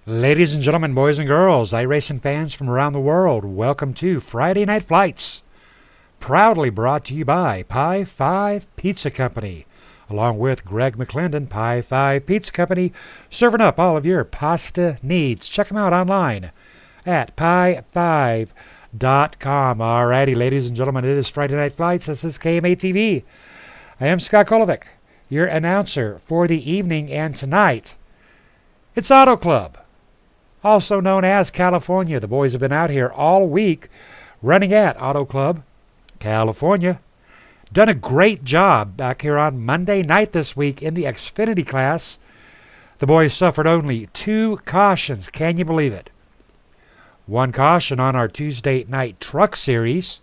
Ladies and gentlemen, boys and girls, iRacing fans from around the world, welcome to Friday Night Flights, proudly brought to you by Pi 5 Pizza Company, along with Greg McClendon. Pi 5 Pizza Company, serving up all of your pasta needs. Check them out online at pi5.com. Alrighty, ladies and gentlemen, it is Friday Night Flights. This is KMA TV. I am Scott Kolovic, your announcer for the evening, and tonight it's Auto Club, also known as California. The boys have been out here all week running at Auto Club, California. Done a great job back here on Monday night this week in the Xfinity class. The boys suffered only 2 cautions. Can you believe it? 1 caution on our Tuesday night truck series.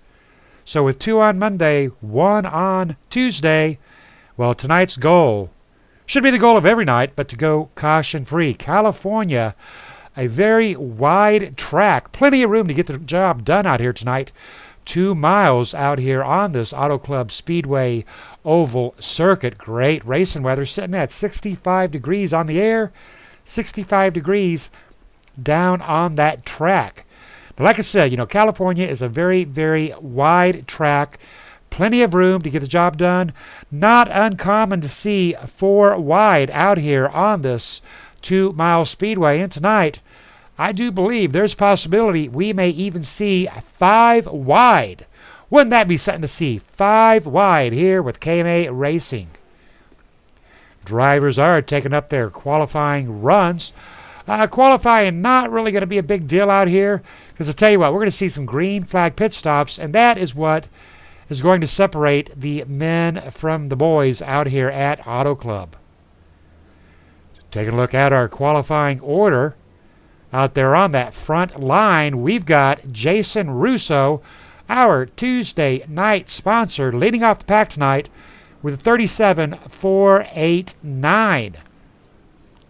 So with 2 on Monday, 1 on Tuesday, well, tonight's goal should be the goal of every night, but to go caution-free. California, a very wide track, plenty of room to get the job done out here tonight. 2 miles out here on this Auto Club Speedway oval circuit. Great racing weather, sitting at 65 degrees on the air, 65 degrees down on that track. Now, like I said, California is a very, very wide track. Plenty of room to get the job done. Not uncommon to see 4 wide out here on this 2-mile speedway. And tonight, I do believe there's a possibility we may even see 5 wide. Wouldn't that be something to see? 5 wide here with KMA Racing. Drivers are taking up their qualifying runs. Qualifying not really going to be a big deal out here, because I'll tell you what, we're going to see some green flag pit stops, and that is what is going to separate the men from the boys out here at Auto Club. Taking a look at our qualifying order. Out there on that front line, we've got Jason Russo, our Tuesday night sponsor, leading off the pack tonight with a 37.489.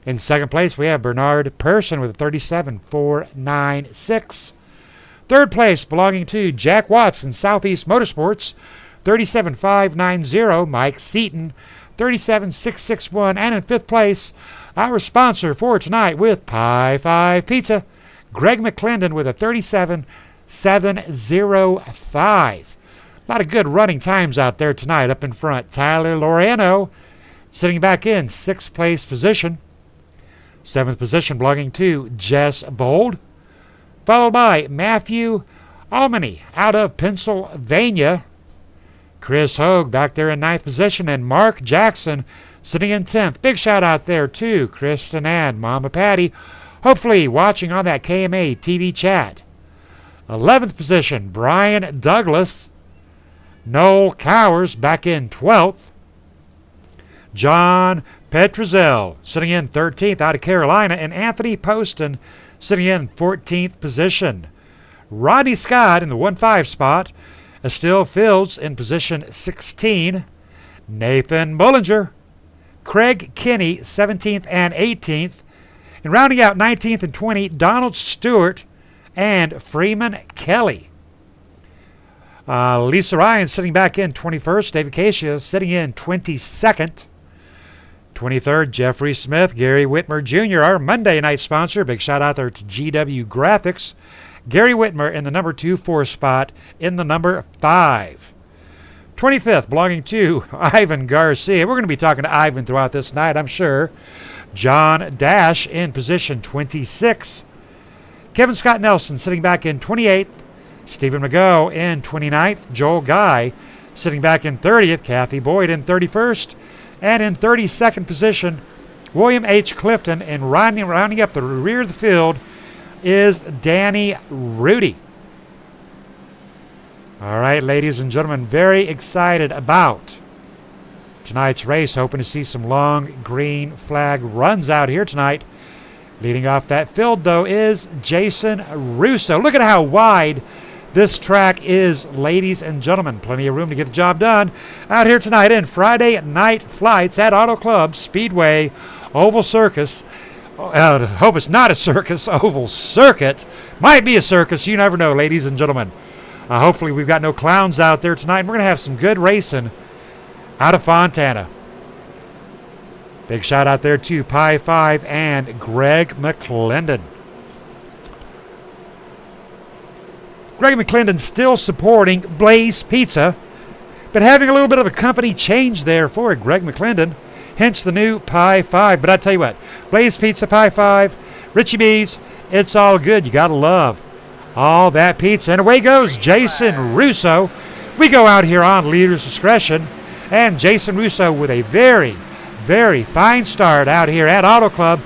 In second place, we have Bernard Persson with a 37.496. Third place belonging to Jack Watson, Southeast Motorsports, 37.590. Mike Seaton, 37.661. And in fifth place, our sponsor for tonight with Pi 5 Pizza, Greg McClendon with a 37.705. A lot of good running times out there tonight. Up in front, Tyler Lorano sitting back in 6th place position. 7th position belonging to Jess Bold, followed by Matthew Almany out of Pennsylvania. Chris Hogue back there in 9th position, and Mark Jackson sitting in 10th. Big shout out there to Kristen and Mama Patty, hopefully watching on that KMA TV chat. 11th position, Brian Douglas. Noel Cowers back in 12th. John Petrozel sitting in 13th out of Carolina, and Anthony Poston sitting in 14th position. Rodney Scott in the 1-5 spot. Estelle Fields in position 16. Nathan Bullinger. Craig Kinney 17th and 18th. And rounding out 19th and 20th, Donald Stewart and Freeman Kelly. Lisa Ryan sitting back in 21st. David Cascia sitting in 22nd. 23rd, Jeffrey Smith, Gary Whitmer Jr., our Monday night sponsor. Big shout out there to GW Graphics. Gary Whitmer in the number 2-4 spot in the number 5. 25th, belonging to Ivan Garcia. We're going to be talking to Ivan throughout this night, I'm sure. John Dash in position 26. Kevin Scott Nelson sitting back in 28th. Stephen McGough in 29th. Joel Guy sitting back in 30th. Kathy Boyd in 31st. And in 32nd position, William H. Clifton, and rounding up the rear of the field is Danny Rudy. All right, ladies and gentlemen, very excited about tonight's race. Hoping to see some long green flag runs out here tonight. Leading off that field, though, is Jason Russo. Look at how wide this track is, ladies and gentlemen. Plenty of room to get the job done out here tonight in Friday Night Flights at Auto Club Speedway Oval Circus. Hope it's not a circus. Oval Circuit. Might be a circus. You never know, ladies and gentlemen. Hopefully we've got no clowns out there tonight. We're going to have some good racing out of Fontana. Big shout out there to Pi 5 and Greg McClendon. Greg McClendon still supporting Blaze Pizza, but having a little bit of a company change there for Greg McClendon, hence the new Pi 5. But I tell you what, Blaze Pizza, Pi 5, Richie B's, it's all good. You got to love all that pizza. And away goes Jason Russo. We go out here on leader's discretion, and Jason Russo with a very, very fine start out here at Auto Club.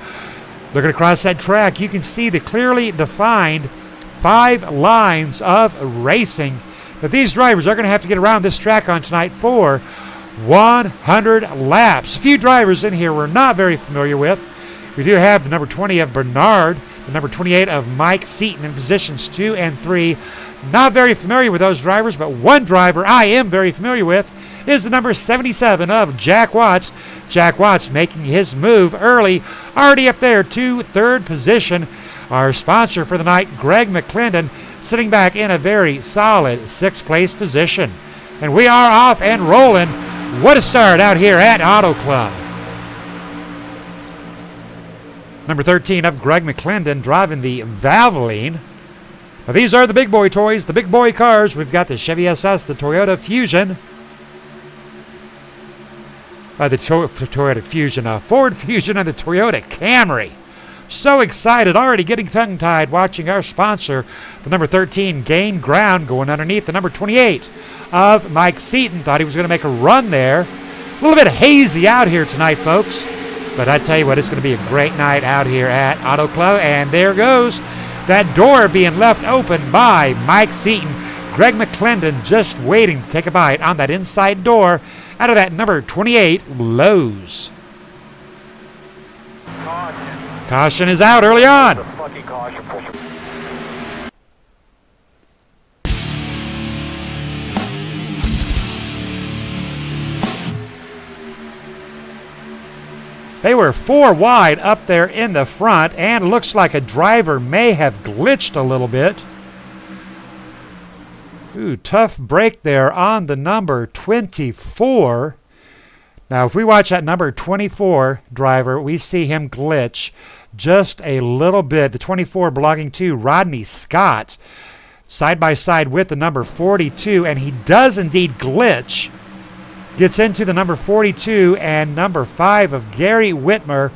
Looking across that track, you can see the clearly defined 5 lines of racing that these drivers are going to have to get around this track on tonight for 100 laps. A few drivers in here we're not very familiar with. We do have the number 20 of Bernard, the number 28 of Mike Seaton in positions 2 and 3. Not very familiar with those drivers, but one driver I am very familiar with is the number 77 of Jack Watts. Jack Watts making his move early, already up there to 3rd position. Our sponsor for the night, Greg McClendon, sitting back in a very solid 6th place position. And we are off and rolling. What a start out here at Auto Club. Number 13 of Greg McClendon driving the Valvoline. Now these are the big boy toys, the big boy cars. We've got the Chevy SS, the Toyota Fusion. The Toyota Fusion, Ford Fusion, and the Toyota Camry. So excited, already getting tongue-tied watching our sponsor, the number 13, gain ground, going underneath the number 28 of Mike Seaton. Thought he was going to make a run there. A little bit hazy out here tonight, folks. But I tell you what, it's going to be a great night out here at Auto Club. And there goes that door being left open by Mike Seaton. Greg McClendon just waiting to take a bite on that inside door out of that number 28 Lowe's. Caution is out early on. They were 4 wide up there in the front, and looks like a driver may have glitched a little bit. Ooh, tough break there on the number 24. Now, if we watch that number 24 driver, we see him glitch just a little bit. The 24 belonging to Rodney Scott, side by side with the number 42, and he does indeed glitch. Gets into the number 42 and number 5 of Gary Whitmer.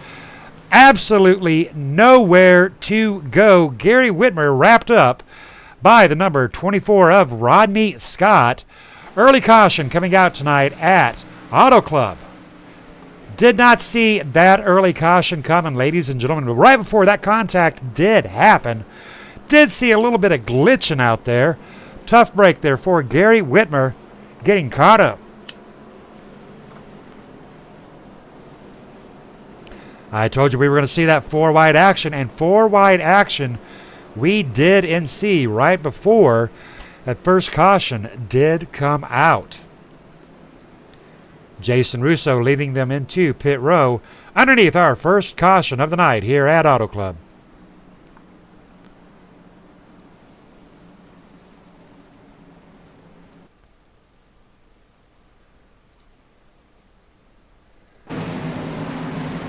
Absolutely nowhere to go. Gary Whitmer wrapped up by the number 24 of Rodney Scott. Early caution coming out tonight at Auto Club. Did not see that early caution coming, ladies and gentlemen. But right before that contact did happen, did see a little bit of glitching out there. Tough break there for Gary Whitmer, getting caught up. I told you we were going to see that 4 wide action, and 4 wide action we did and see right before that first caution did come out. Jason Russo leading them into pit row underneath our first caution of the night here at Auto Club.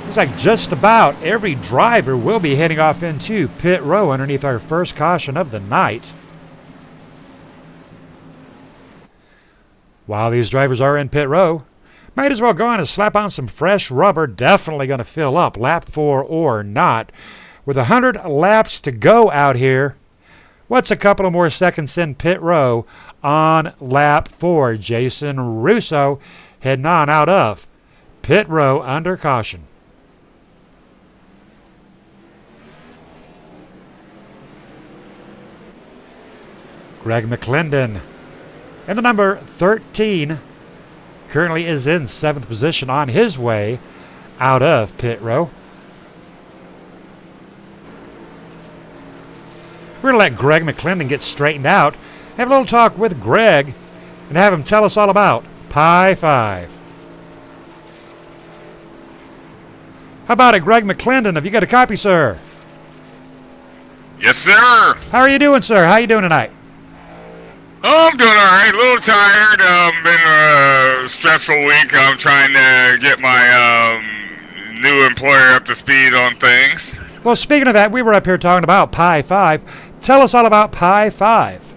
Looks like just about every driver will be heading off into pit row underneath our first caution of the night. While these drivers are in pit row, might as well go on and slap on some fresh rubber. Definitely going to fill up lap 4 or not. With 100 laps to go out here, what's a couple of more seconds in pit row on lap 4? Jason Russo heading on out of pit row under caution. Greg McClendon and the number 13 currently is in 7th position on his way out of pit row. We're going to let Greg McClendon get straightened out, have a little talk with Greg, and have him tell us all about Pi 5. How about it, Greg McClendon? Have you got a copy, sir? Yes, sir. How are you doing, sir? How are you doing tonight? Oh, I'm doing all right. A little tired. Been a stressful week. I'm trying to get my new employer up to speed on things. Well, speaking of that, we were up here talking about Pi 5. Tell us all about Pi 5.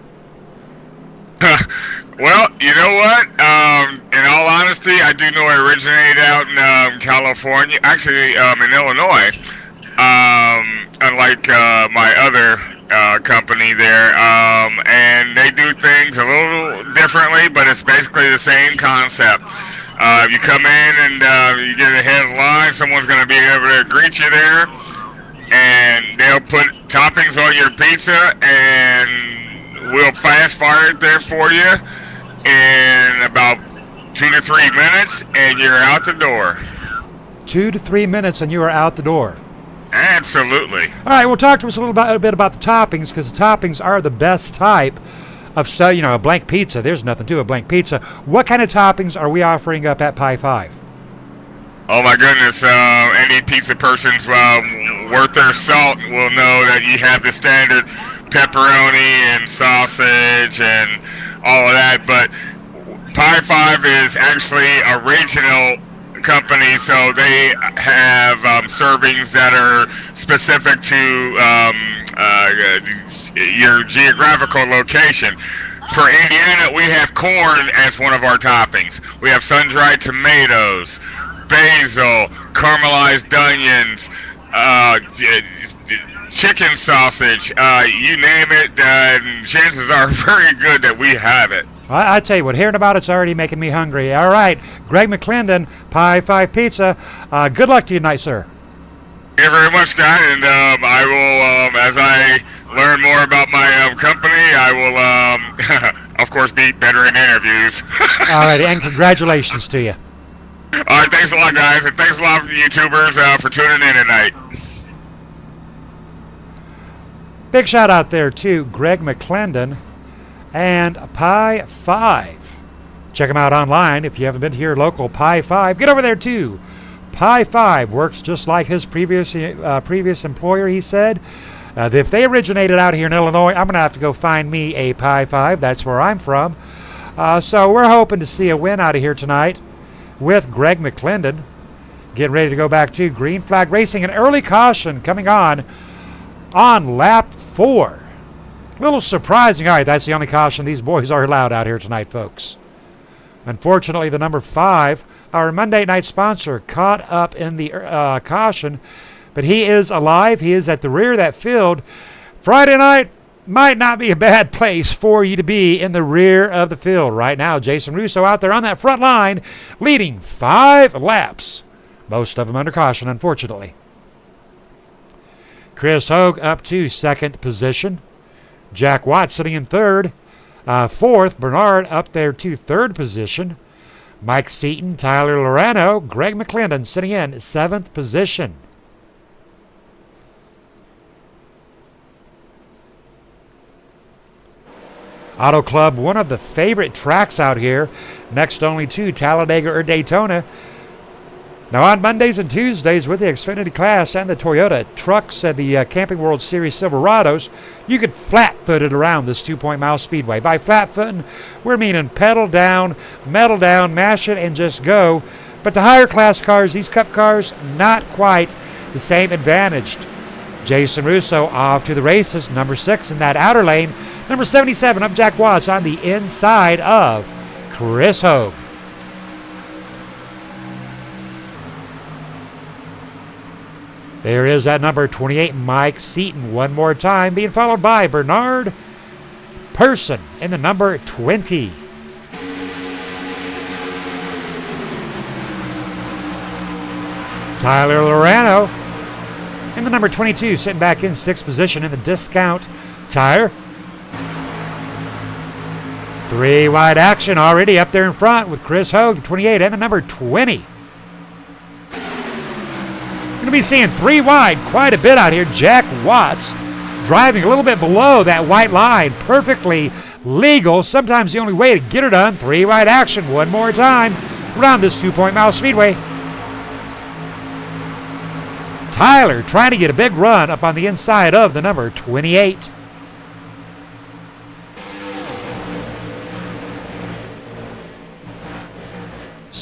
Well, you know what? In all honesty, I do know it originated out in California, actually in Illinois. Unlike my other company there, and they do things a little differently, but it's basically the same concept. You come in and you get ahead of the line, someone's going to be able to greet you there, and they'll put toppings on your pizza, and we'll fast fire it there for you in about 2 to 3 minutes, and you're out the door. 2 to 3 minutes, and you are out the door. Absolutely. All right, well, talk to us a bit about the toppings, because the toppings are the best type of, a blank pizza. There's nothing to a blank pizza. What kind of toppings are we offering up at Pi 5? Oh my goodness, any pizza person's worth their salt will know that you have the standard pepperoni and sausage and all of that, but Pi 5 is actually a regional company, so they have servings that are specific to your geographical location. For Indiana, we have corn as one of our toppings. We have sun-dried tomatoes, basil, caramelized onions, chicken sausage, you name it, chances are very good that we have it. I tell you what, hearing about it's already making me hungry. All right, Greg McClendon, Pi 5 Pizza. Good luck to you tonight, sir. Thank you very much, Guy, and I will, as I learn more about my company, I will, of course, be better in interviews. All right, and congratulations to you. All right, thanks a lot, guys, and thanks a lot, YouTubers, for tuning in tonight. Big shout out there to Greg McClendon and Pi 5. Check them out online if you haven't been to your local Pi 5. Get over there too. Pi 5 works just like his previous employer, he said. If they originated out here in Illinois, I'm going to have to go find me a Pi 5. That's where I'm from. So we're hoping to see a win out of here tonight with Greg McClendon. Getting ready to go back to Green Flag Racing. An early caution coming on lap 4. A little surprising. All right, that's the only caution these boys are allowed out here tonight, folks. Unfortunately, the number 5, our Monday night sponsor, caught up in the caution, but he is alive. He is at the rear of that field. Friday night might not be a bad place for you to be in the rear of the field. Right now, Jason Russo out there on that front line, leading 5 laps. Most of them under caution, unfortunately. Chris Hogue up to second position. Jack Watts sitting in third. Fourth, Bernard up there to third position. Mike Seaton, Tyler Lorano, Greg McClendon sitting in 7th position. Auto Club, one of the favorite tracks out here, next only to Talladega or Daytona. Now on Mondays and Tuesdays with the Xfinity class and the Toyota trucks and the Camping World Series Silverados, you could flat-foot it around this 2-point mile speedway. By flat-footing, we're meaning pedal down, metal down, mash it, and just go. But the higher class cars, these Cup cars, not quite the same advantaged. Jason Russo off to the races, number 6 in that outer lane. Number 77 of Jack Watts on the inside of Chris Hogue. There is that number 28, Mike Seaton, one more time, being followed by Bernard Person in the number 20. Tyler Lorano in the number 22, sitting back in 6th position in the discount tire. 3 wide action already up there in front with Chris Hogue, the 28, and the number 20. Going to be seeing 3 wide quite a bit out here. Jack Watts driving a little bit below that white line. Perfectly legal. Sometimes the only way to get her done. 3 wide action one more time around this 2-point mile speedway. Tyler trying to get a big run up on the inside of the number 28.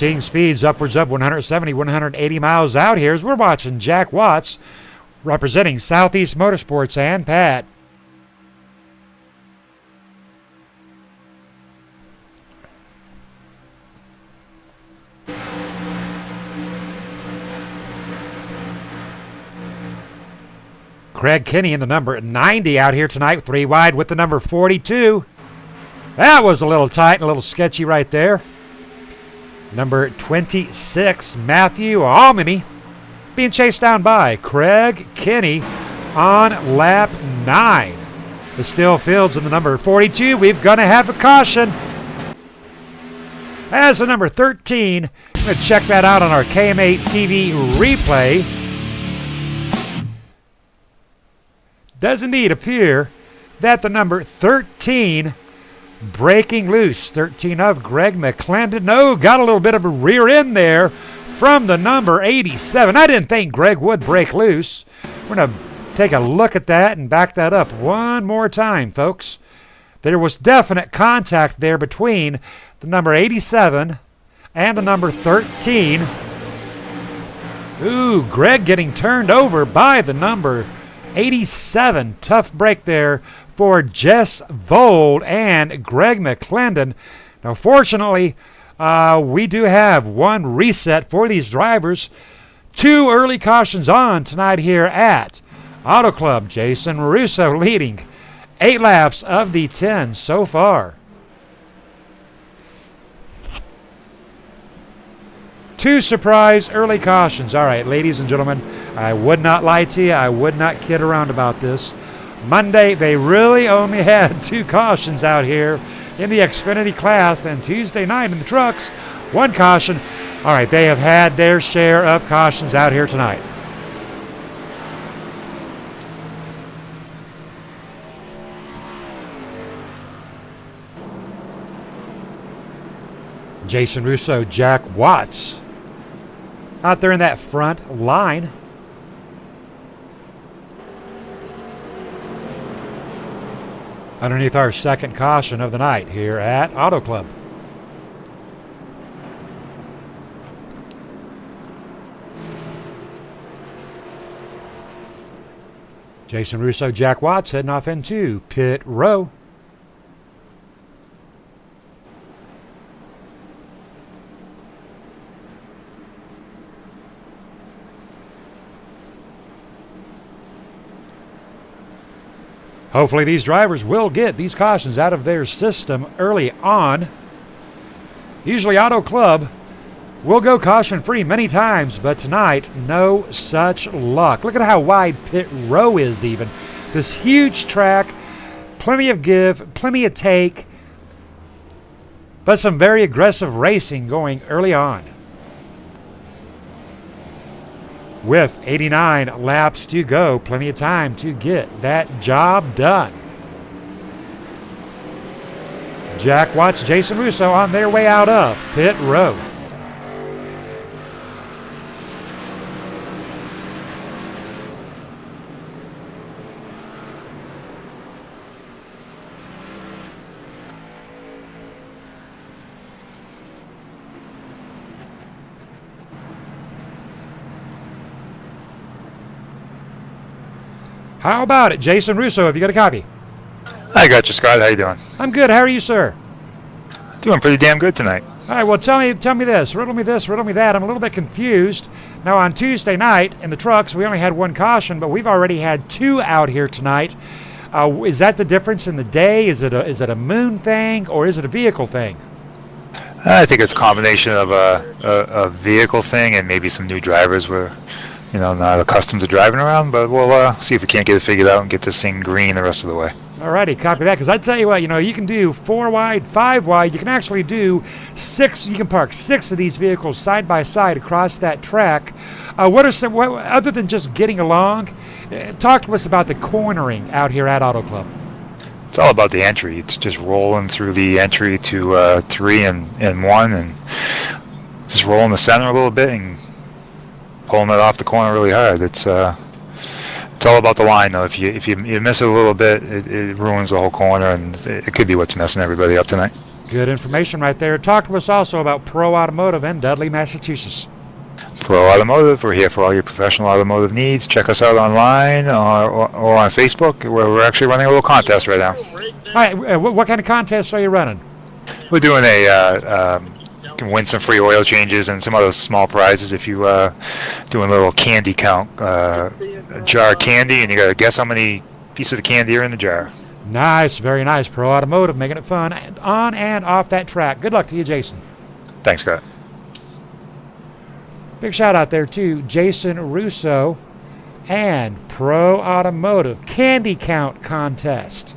seeing speeds upwards of 170, 180 miles out here as we're watching Jack Watts representing Southeast Motorsports and Pat. Craig Kinney in the number 90 out here tonight, 3 wide with the number 42. That was a little tight and a little sketchy right there. Number 26, Matthew Almany, being chased down by Craig Kinney on lap 9. The still fields in the number 42. We're going to have a caution. As the number 13, I'm going to check that out on our KM8 TV replay. Does indeed appear that the number 13 breaking loose. 13 of Greg McClendon. No, got a little bit of a rear end there from the number 87. I didn't think Greg would break loose. We're going to take a look at that and back that up one more time, folks. There was definite contact there between the number 87 and the number 13. Ooh, Greg getting turned over by the number 87. Tough break there for Jess Vold and Greg McClendon. Now, fortunately, we do have one reset for these drivers. 2 early cautions on tonight here at Auto Club. Jason Russo leading 8 laps of the 10 so far. 2 surprise early cautions. All right, ladies and gentlemen, I would not lie to you. I would not kid around about this. Monday, they really only had 2 cautions out here in the Xfinity class, and Tuesday night in the trucks, 1 caution. All right, they have had their share of cautions out here tonight. Jason Russo, Jack Watts out there in that front line. Underneath our second caution of the night here at Auto Club. Jason Russo, Jack Watts heading off into pit row. Hopefully these drivers will get these cautions out of their system early on. Usually Auto Club will go caution-free many times, but tonight, no such luck. Look at how wide pit row is even. This huge track, plenty of give, plenty of take, but some very aggressive racing going early on. With 89 laps to go, plenty of time to get that job done. Jack Watts, Jason Russo on their way out of pit row. How about it, Jason Russo? Have you got a copy? I got you, Scott. How you doing? I'm good. How are you, sir? Doing pretty damn good tonight. All right. Well, tell me this. Riddle me this. Riddle me that. I'm a little bit confused. Now, on Tuesday night in the trucks, we only had 1 caution, but we've already had 2 out here tonight. Is that the difference in the day? Is it a moon thing or is it a vehicle thing? I think it's a combination of a vehicle thing and maybe some new drivers were, not accustomed to driving around. But we'll see if we can't get it figured out and get this thing green the rest of the way. Alrighty, copy that. Because I tell you what, you can do 4 wide, 5 wide. You can actually do 6. You can park 6 of these vehicles side by side across that track. What other than just getting along? Talk to us about the cornering out here at Auto Club. It's all about the entry. It's just rolling through the entry to 3 and 1, and just rolling the center a little bit and pulling it off the corner really hard. It's all about the line, though. If you miss it a little bit, it ruins the whole corner, and it could be what's messing everybody up tonight. Good information right there. Talk to us also about Pro Automotive in Dudley, Massachusetts. Pro Automotive, we're here for all your professional automotive needs. Check us out online or on Facebook, where we're actually running a little contest right now. All right, what kind of contest are you running? We're doing you can win some free oil changes and some other small prizes if you doing a little candy count, a jar of candy, and you got to guess how many pieces of candy are in the jar. Nice, very nice. Pro Automotive, making it fun on and off that track. Good luck to you, Jason. Thanks, Scott. Big shout out there to Jason Russo and Pro Automotive Candy Count Contest.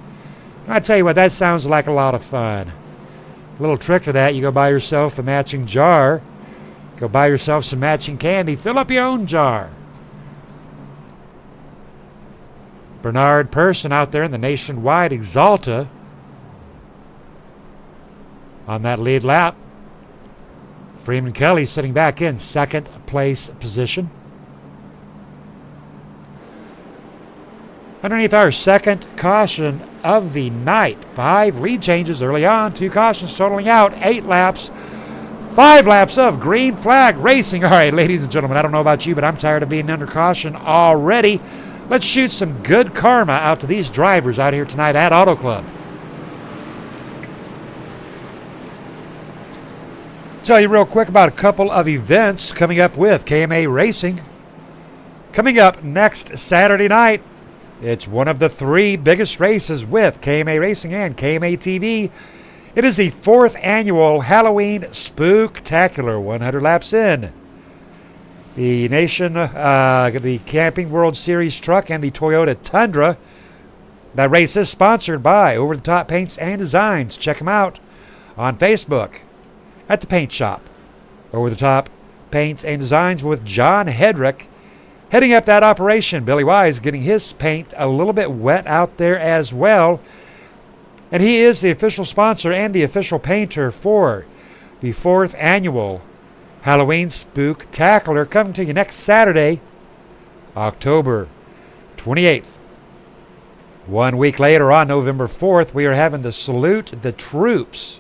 I tell you what, that sounds like a lot of fun. A little trick to that, you go buy yourself a matching jar, go buy yourself some matching candy, fill up your own jar. Bernard Persson out there in the nationwide Exalta on that lead lap. Freeman Kelly sitting back in second place position. Underneath our second caution of the night, 5 lead changes early on, 2 cautions totaling out 8 laps, 5 laps of green flag racing. All right, ladies and gentlemen, I don't know about you, but I'm tired of being under caution already. Let's shoot some good karma out to these drivers out here tonight at Auto Club. Tell you real quick about a couple of events coming up with KMA Racing. Coming up next Saturday night, it's one of the 3 biggest races with KMA Racing and KMA TV. It is the 4th annual Halloween Spooktacular, 100 laps in. The the Camping World Series truck and the Toyota Tundra. That race is sponsored by Over the Top Paints and Designs. Check them out on Facebook at the paint shop. Over the Top Paints and Designs with John Hedrick heading up that operation. Billy Wise getting his paint a little bit wet out there as well. And he is the official sponsor and the official painter for the 4th annual Halloween Spooktacular, coming to you next Saturday, October 28th. 1 week later, on November 4th, we are having the Salute the Troops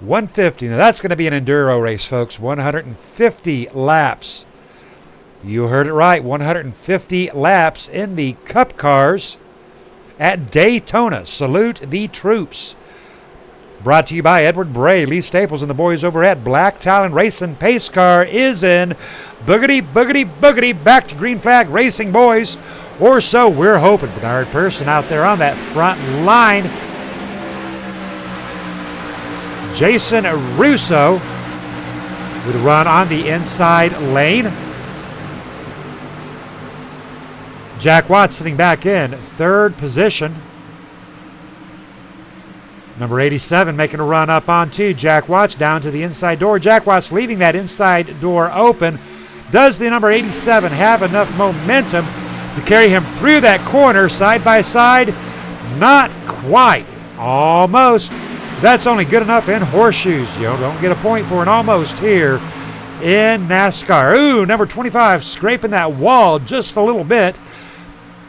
150. Now that's going to be an enduro race, folks. 150 laps. You heard it right. 150 laps in the Cup cars at Daytona. Salute the Troops. Brought to you by Edward Bray, Lee Staples, and the boys over at Black Talon Racing. Pace car is in. Boogity, boogity, boogity. Back to green flag racing, boys. Or so we're hoping. Bernard Persson out there on that front line. Jason Russo with a run on the inside lane. Jack Watts sitting back in 3rd position. Number 87 making a run up onto Jack Watts down to the inside door. Jack Watts leaving that inside door open. Does the number 87 have enough momentum to carry him through that corner side by side? Not quite. Almost. That's only good enough in horseshoes. You don't get a point for an almost here in NASCAR. Ooh, number 25 scraping that wall just a little bit.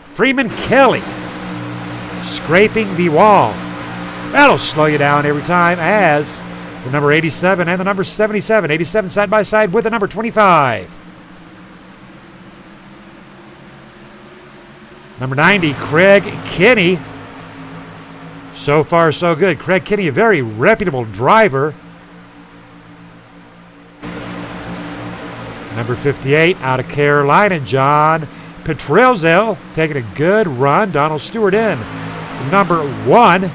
Freeman Kelly scraping the wall. That'll slow you down every time, as the number 87 and the number 77. 87 side by side with the number 25. Number 90, Craig Kinney. So far, so good. Craig Kinney, a very reputable driver. Number 58, out of Carolina, John Petrelzel, taking a good run. Donald Stewart in. Number 1,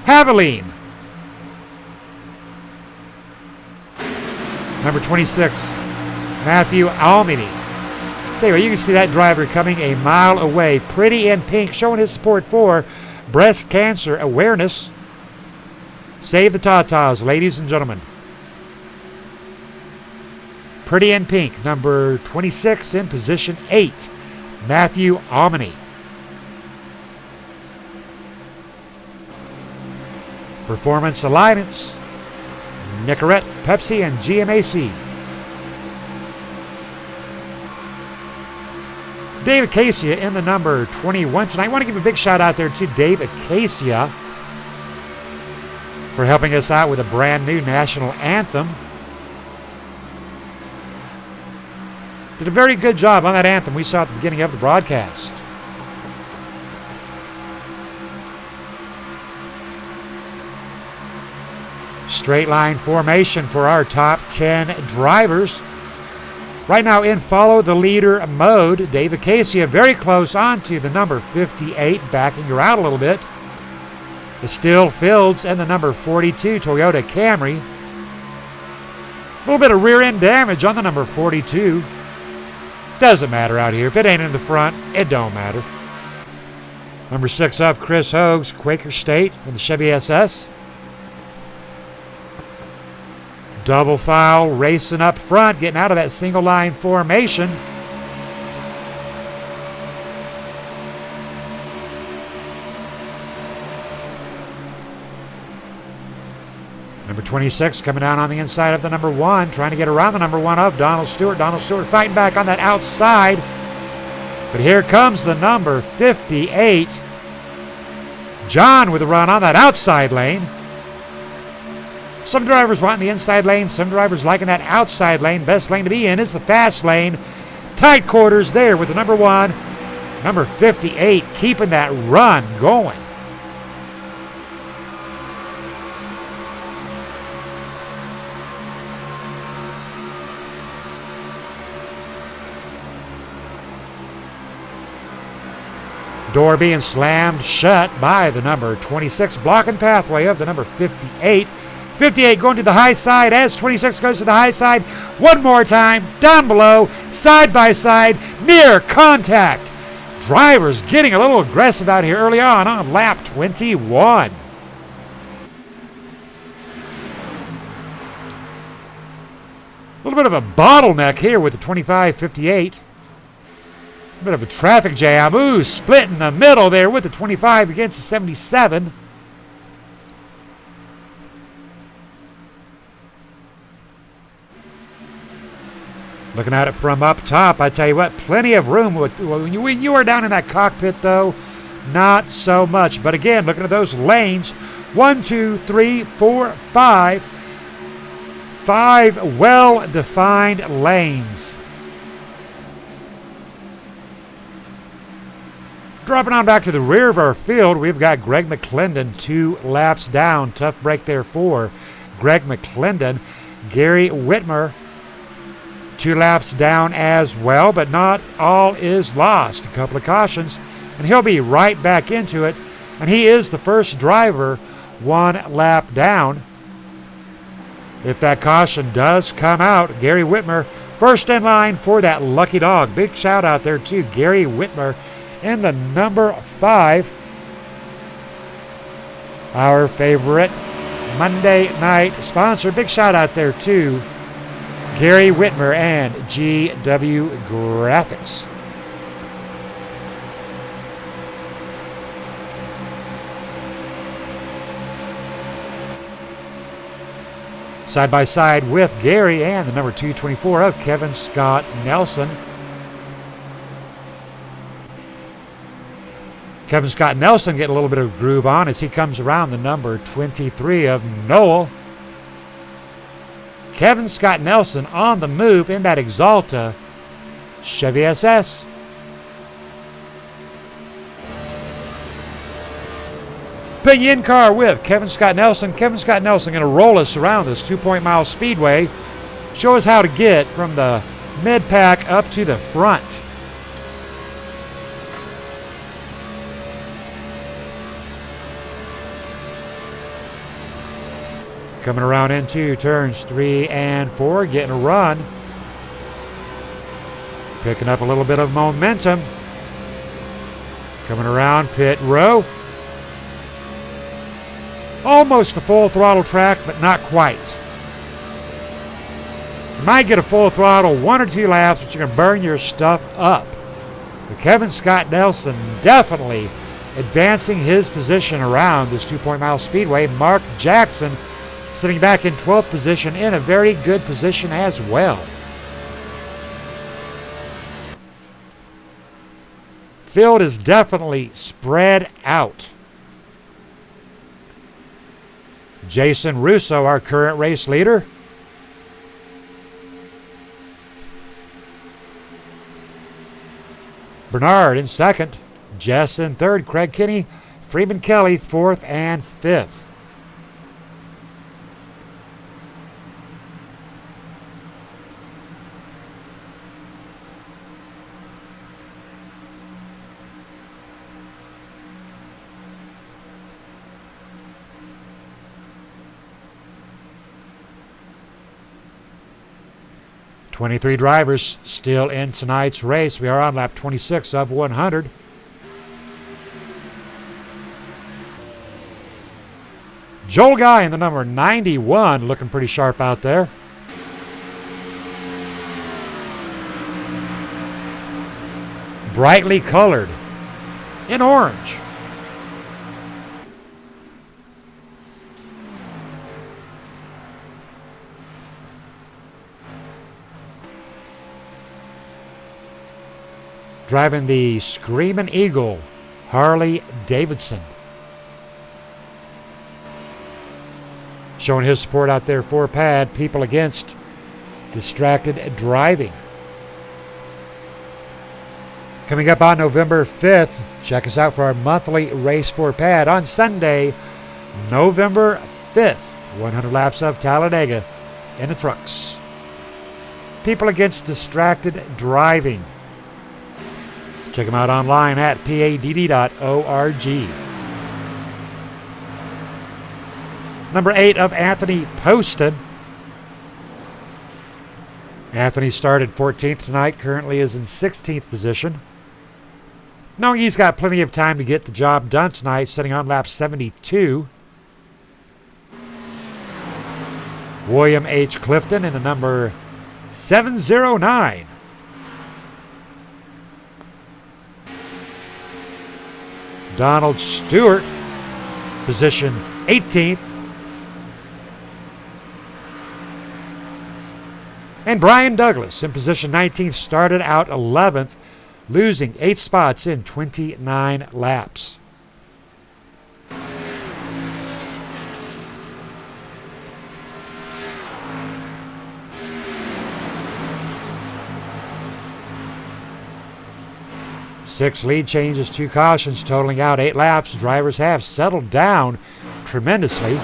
Haviline. Number 26, Matthew Almini. Tell you what, you can see that driver coming a mile away. Pretty in pink, showing his support for breast cancer awareness. Save the Tatas, ladies and gentlemen. Pretty in pink, number 26 in position 8, Matthew Almini. Performance Alliance, Nicorette, Pepsi, and GMAC. Dave Acacia in the number 21 tonight. I want to give a big shout out there to Dave Acacia. for helping us out with a brand new national anthem. Did a very good job on that anthem we saw at the beginning of the broadcast. Straight line formation for our top 10 drivers. Right now in follow the leader mode, David Casey very close onto the number 58, backing her out a little bit. It's still Fields and the number 42 Toyota Camry. A little bit of rear end damage on the number 42. Doesn't matter out here. If it ain't in the front, it don't matter. Number 6 of Chris Hoag's Quaker State in the Chevy SS. Double file racing up front, getting out of that single line formation. Number 26 coming down on the inside of the number 1, trying to get around the number 1 of Donald Stewart. Donald Stewart fighting back on that outside. But here comes the number 58. John with a run on that outside lane. Some drivers wanting the inside lane, some drivers liking that outside lane. Best lane to be in is the fast lane. Tight quarters there with the number 1. Number 58 keeping that run going. Door being slammed shut by the number 26, blocking pathway of the number 58. 58 going to the high side as 26 goes to the high side. One more time, down below, side by side, near contact. Drivers getting a little aggressive out here early on lap 21. A little bit of a bottleneck here with the 25-58. A bit of a traffic jam. Ooh, split in the middle there with the 25 against the 77. Looking at it from up top, I tell you what, plenty of room. When you are down in that cockpit, though, not so much. But again, looking at those lanes, 1, 2, 3, 4, 5. 5 well-defined lanes. Dropping on back to the rear of our field, we've got Greg McClendon 2 laps down. Tough break there for Greg McClendon. Gary Whitmer 2 laps down as well, but not all is lost. A couple of cautions, and he'll be right back into it. And he is the first driver 1 lap down. If that caution does come out, Gary Whitmer first in line for that lucky dog. Big shout out there to Gary Whitmer in the number 5. Our favorite Monday night sponsor. Big shout out there to Gary Whitmer and GW Graphics. Side by side with Gary and the number 224 of Kevin Scott Nelson. Kevin Scott Nelson getting a little bit of groove on as he comes around the number 23 of Noel. Kevin Scott Nelson on the move in that Exalta Chevy SS. Pinion car with Kevin Scott Nelson. Kevin Scott Nelson going to roll us around this 2-point mile speedway. Show us how to get from the mid-pack up to the front. Coming around into turns 3 and 4, getting a run. Picking up a little bit of momentum. Coming around pit row. Almost a full throttle track, but not quite. You might get a full throttle 1 or 2 laps, but you're going to burn your stuff up. But Kevin Scott Nelson definitely advancing his position around this 2-point mile speedway. Mark Jackson sitting back in 12th position in a very good position as well. Field is definitely spread out. Jason Russo, our current race leader. Bernard in second. Jess in third. Craig Kinney, Freeman Kelly, fourth and fifth. "23 drivers still in tonight's race. We are on lap 26 of 100. Joel Guy in the number 91 looking pretty sharp out there. Brightly colored in orange. Driving the Screamin' Eagle, Harley Davidson. Showing his support out there for Pad, People Against Distracted Driving. Coming up on November 5th, check us out for our monthly Race for Pad on Sunday, November 5th. 100 laps of Talladega in the trucks. People Against Distracted Driving. Check them out online at padd.org. Number 8 of Anthony Poston. Anthony started 14th tonight, currently is in 16th position. Knowing he's got plenty of time to get the job done tonight, sitting on lap 72. William H. Clifton in the number 709. Donald Stewart, position 18th. And Brian Douglas in position 19th, started out 11th, losing 8 spots in 29 laps. Six lead changes, 2 cautions, totaling out 8 laps. Drivers have settled down tremendously.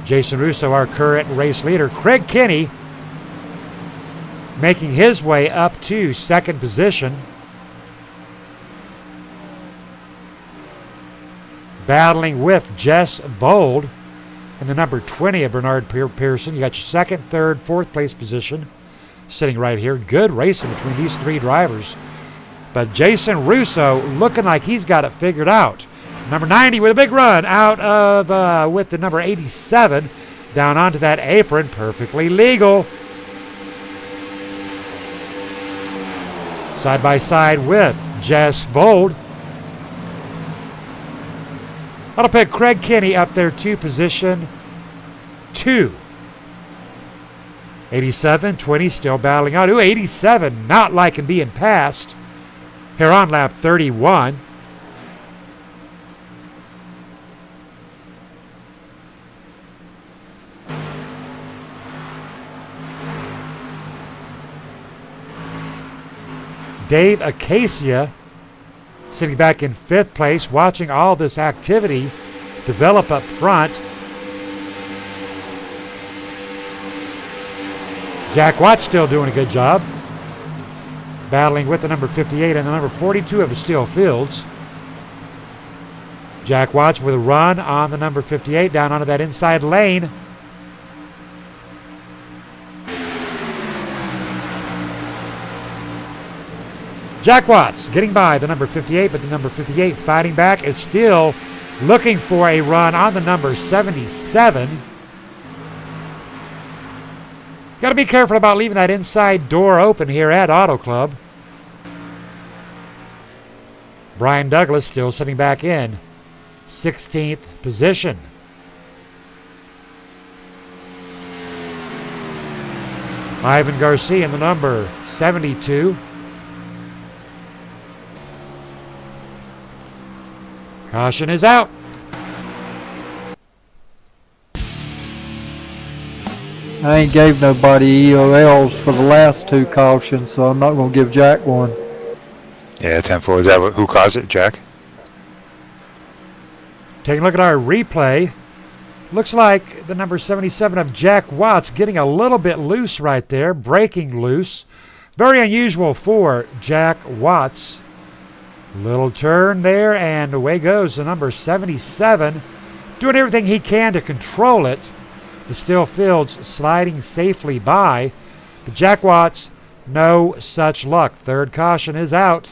Jason Russo, our current race leader. Craig Kinney making his way up to second position. Battling with Jess Vold in the number 20 of Bernard Pearson. You got your second, third, fourth place position sitting right here. Good racing between these 3 drivers. But Jason Russo looking like he's got it figured out. Number 90 with a big run out of with the number 87 down onto that apron. Perfectly legal. Side by side with Jess Vold. That'll pick Craig Kinney up there to position 2. 87, 20 still battling out. 87 not liking being passed here on lap 31. Dave Acacia sitting back in 5th place, watching all this activity develop up front. Jack Watts still doing a good job, battling with the number 58 and the number 42 of the Steel Fields. Jack Watts with a run on the number 58 down onto that inside lane. Jack Watts getting by the number 58, but the number 58 fighting back is still looking for a run on the number 77. Got to be careful about leaving that inside door open here at Auto Club. Brian Douglas still sitting back in 16th position. Ivan Garcia in the number 72. Caution is out. I ain't gave nobody EOLs for the last 2 cautions, so I'm not going to give Jack one. Yeah, 10-4. Is that who caused it, Jack? Taking a look at our replay. Looks like the number 77 of Jack Watts getting a little bit loose right there, breaking loose. Very unusual for Jack Watts. Little turn there, and away goes the number 77. Doing everything he can to control it. The Still Fields sliding safely by. But Jack Watts, no such luck. Third caution is out.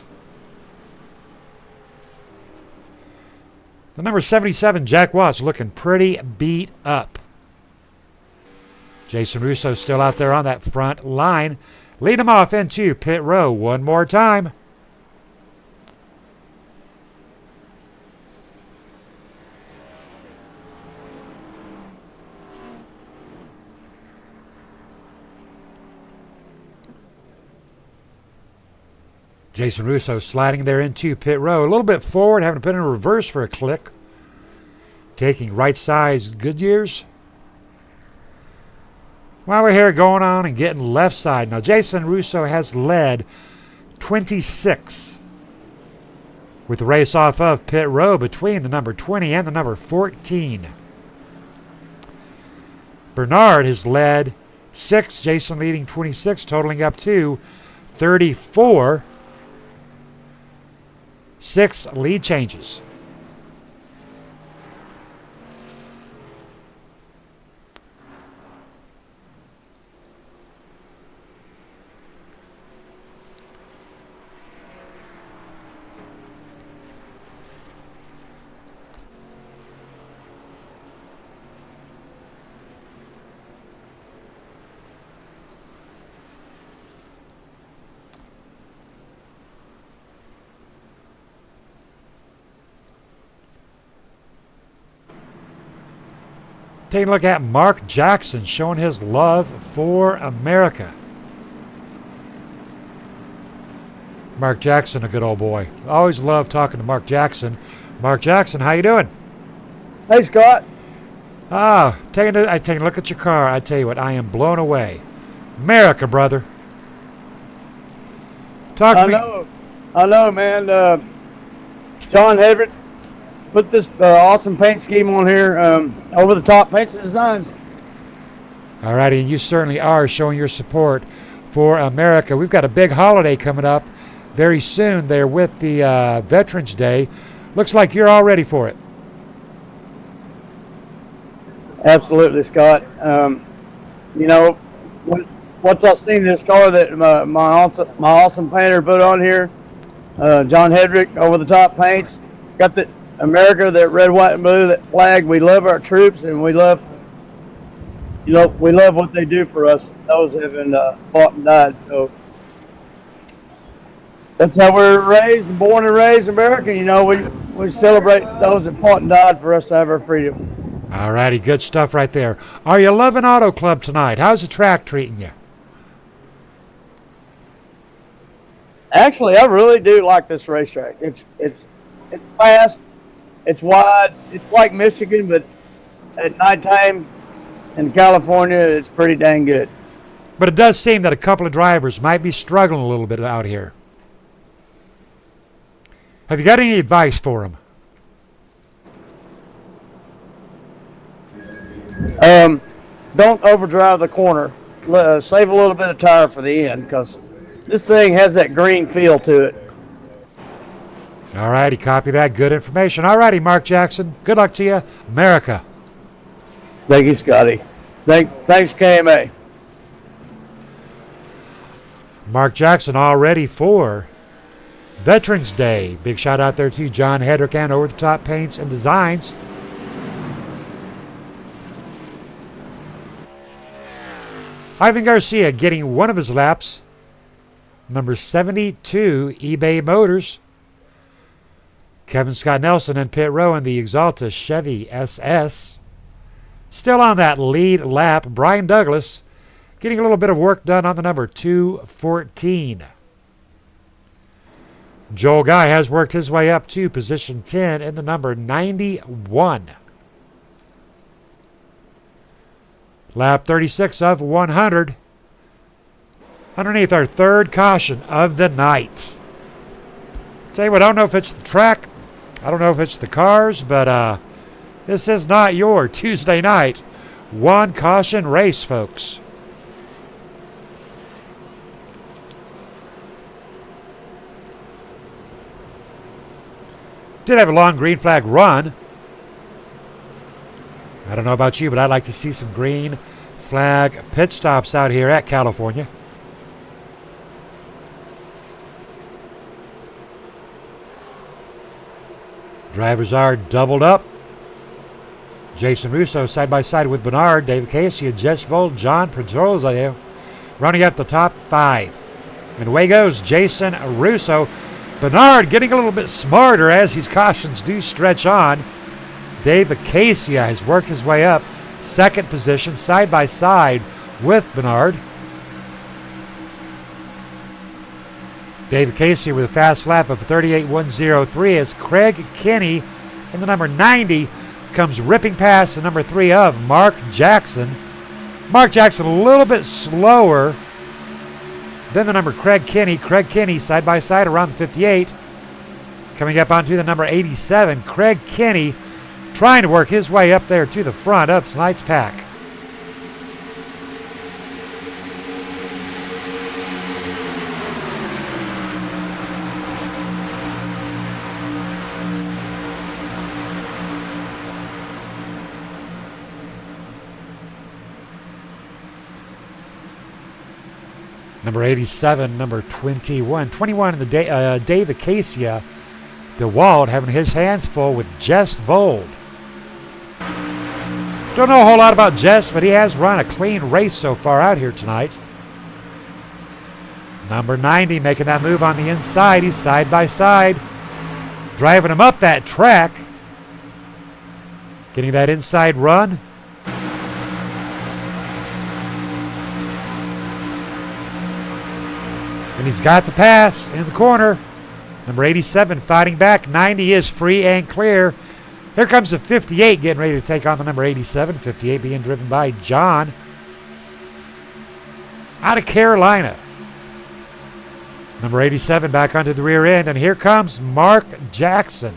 The number 77, Jack Watts, looking pretty beat up. Jason Russo still out there on that front line. Lead him off into pit row one more time. Jason Russo sliding there into pit row. A little bit forward, having to put in a reverse for a click. Taking right size Goodyears. While we're here going on and getting left side. Now Jason Russo has led 26 with the race off of pit row between the number 20 and the number 14. Bernard has led 6, Jason leading 26, totaling up to 34. 6 lead changes. Taking a look at Mark Jackson showing his love for America. Mark Jackson, a good old boy. Always love talking to Mark Jackson. Mark Jackson, how you doing? Hey, Scott. Taking a look at your car. I tell you what, I am blown away. America, brother. Talk to me. I know, man. John Hedrick put this awesome paint scheme on here. Over the top paints and designs. All righty, and you certainly are showing your support for America. We've got a big holiday coming up very soon there with the Veterans Day. Looks like you're all ready for it. Absolutely, Scott. You know, once I seen this car that my awesome painter put on here, John Hedrick, over the top paints, got the America, that red, white, and blue, that flag. We love our troops, and we love what they do for us. Those have been fought and died. So that's how we're raised, born and raised American. You know, we celebrate those that fought and died for us to have our freedom. All righty, good stuff right there. Are you loving Auto Club tonight? How's the track treating you? Actually, I really do like this racetrack. It's fast. It's wide. It's like Michigan, but at nighttime in California, it's pretty dang good. But it does seem that a couple of drivers might be struggling a little bit out here. Have you got any advice for them? Don't overdrive the corner. Save a little bit of tire for the end, because this thing has that green feel to it. All righty, copy that. Good information. All righty, Mark Jackson. Good luck to you. America. Thank you, Scotty. Thanks, KMA. Mark Jackson all ready for Veterans Day. Big shout out there to John Hedrick and Over the Top Paints and Designs. Ivan Garcia getting one of his laps. Number 72, eBay Motors. Kevin Scott Nelson in pit row in the Exalta Chevy SS. Still on that lead lap, Brian Douglas getting a little bit of work done on the number 214. Joel Guy has worked his way up to position 10 in the number 91. Lap 36 of 100. Underneath our third caution of the night. Tell you what, I don't know if it's the track. I don't know if it's the cars, but this is not your Tuesday night one caution race, folks. Did have a long green flag run. I don't know about you, but I'd like to see some green flag pit stops out here at California. Drivers are doubled up. Jason Russo side by side with Bernard, David Casey, Jess Vold, John Pedroza running at the top 5. And away goes Jason Russo. Bernard getting a little bit smarter as his cautions do stretch on. David Casey has worked his way up. Second position, side by side with Bernard. David Casey with a fast lap of 38.103 as Craig Kinney in the number 90 comes ripping past the number 3 of Mark Jackson. Mark Jackson a little bit slower than the number Craig Kinney. Craig Kinney side by side around the 58. Coming up onto the number 87. Craig Kinney trying to work his way up there to the front of tonight's pack. Number 87, number 21. 21 in the David Casey. DeWalt having his hands full with Jess Vold. Don't know a whole lot about Jess, but he has run a clean race so far out here tonight. Number 90 making that move on the inside. He's side by side. Driving him up that track. Getting that inside run. And he's got the pass in the corner. Number 87 fighting back. 90 is free and clear. Here comes the 58 getting ready to take on the number 87. 58 being driven by John out of Carolina. Number 87 back onto the rear end. And here comes Mark Jackson.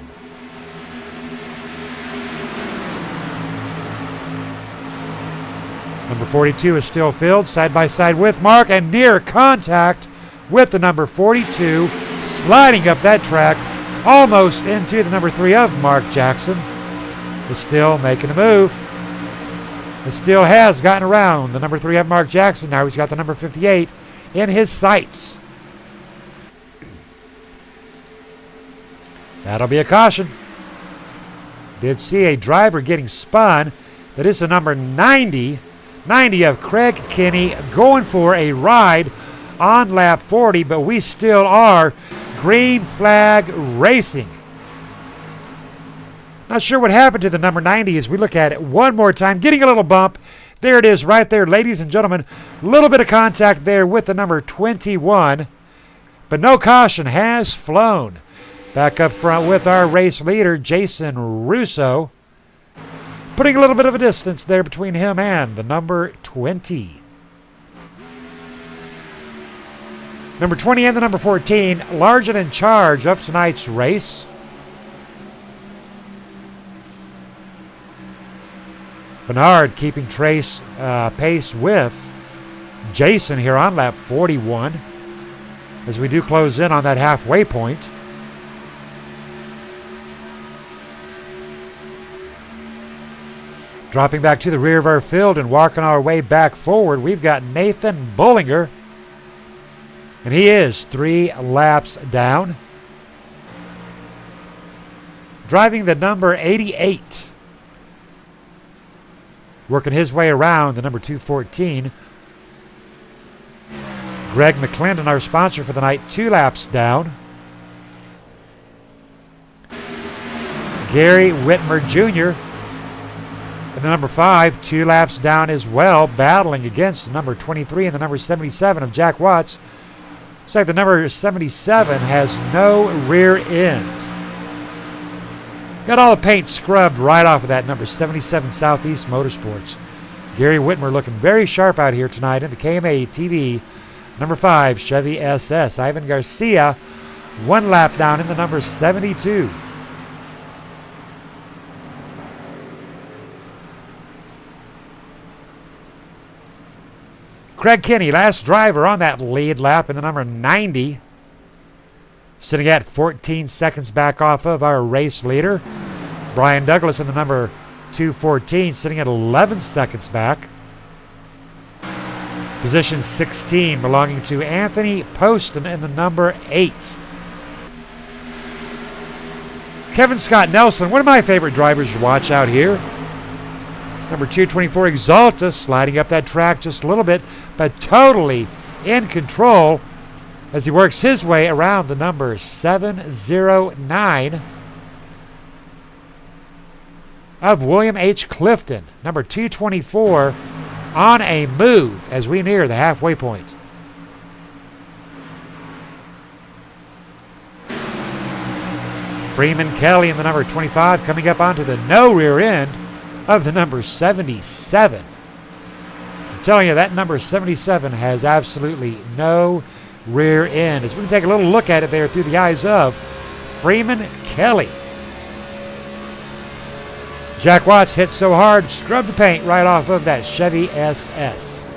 Number 42 is still filled side by side with Mark and near contact with the number 42, sliding up that track almost into the number 3 of Mark Jackson. Is still making a move. It still has gotten around the number 3 of Mark Jackson. Now he's got the number 58 in his sights. That'll be a caution. Did see a driver getting spun. That is the number 90. 90 of Craig Kinney going for a ride on lap 40, but we still are green flag racing. Not sure what happened to the number 90 as we look at it one more time. Getting a little bump. There it is right there, ladies and gentlemen. A little bit of contact there with the number 21, but no caution has flown. Back up front with our race leader, Jason Russo. Putting a little bit of a distance there between him and the number 20. Number 20 and the number 14, large and in charge of tonight's race. Bernard keeping pace with Jason here on lap 41 as we do close in on that halfway point. Dropping back to the rear of our field and walking our way back forward, we've got Nathan Bullinger. And he is 3 laps down. Driving the number 88. Working his way around the number 214. Greg McClendon, our sponsor for the night, 2 laps down. Gary Whitmer Jr. and the number 5, 2 laps down as well, battling against the number 23 and the number 77 of Jack Watts. Looks like the number 77 has no rear end. Got all the paint scrubbed right off of that number 77 Southeast Motorsports. Gary Whitmer looking very sharp out here tonight in the KMA TV number 5 Chevy SS. Ivan Garcia 1 lap down in the number 72. Craig Kinney, last driver on that lead lap in the number 90. Sitting at 14 seconds back off of our race leader. Brian Douglas in the number 214, sitting at 11 seconds back. Position 16 belonging to Anthony Poston in the number 8. Kevin Scott Nelson, one of my favorite drivers to watch out here. Number 224 Exalta sliding up that track just a little bit, but totally in control as he works his way around the number 709 of William H. Clifton. Number 224 on a move as we near the halfway point. Freeman Kelly in the number 25 coming up onto the no rear end of the number 77. I'm telling you, that number 77 has absolutely no rear end. As we can take a little look at it there through the eyes of Freeman Kelly. Jack Watts hit so hard, scrubbed the paint right off of that Chevy SS.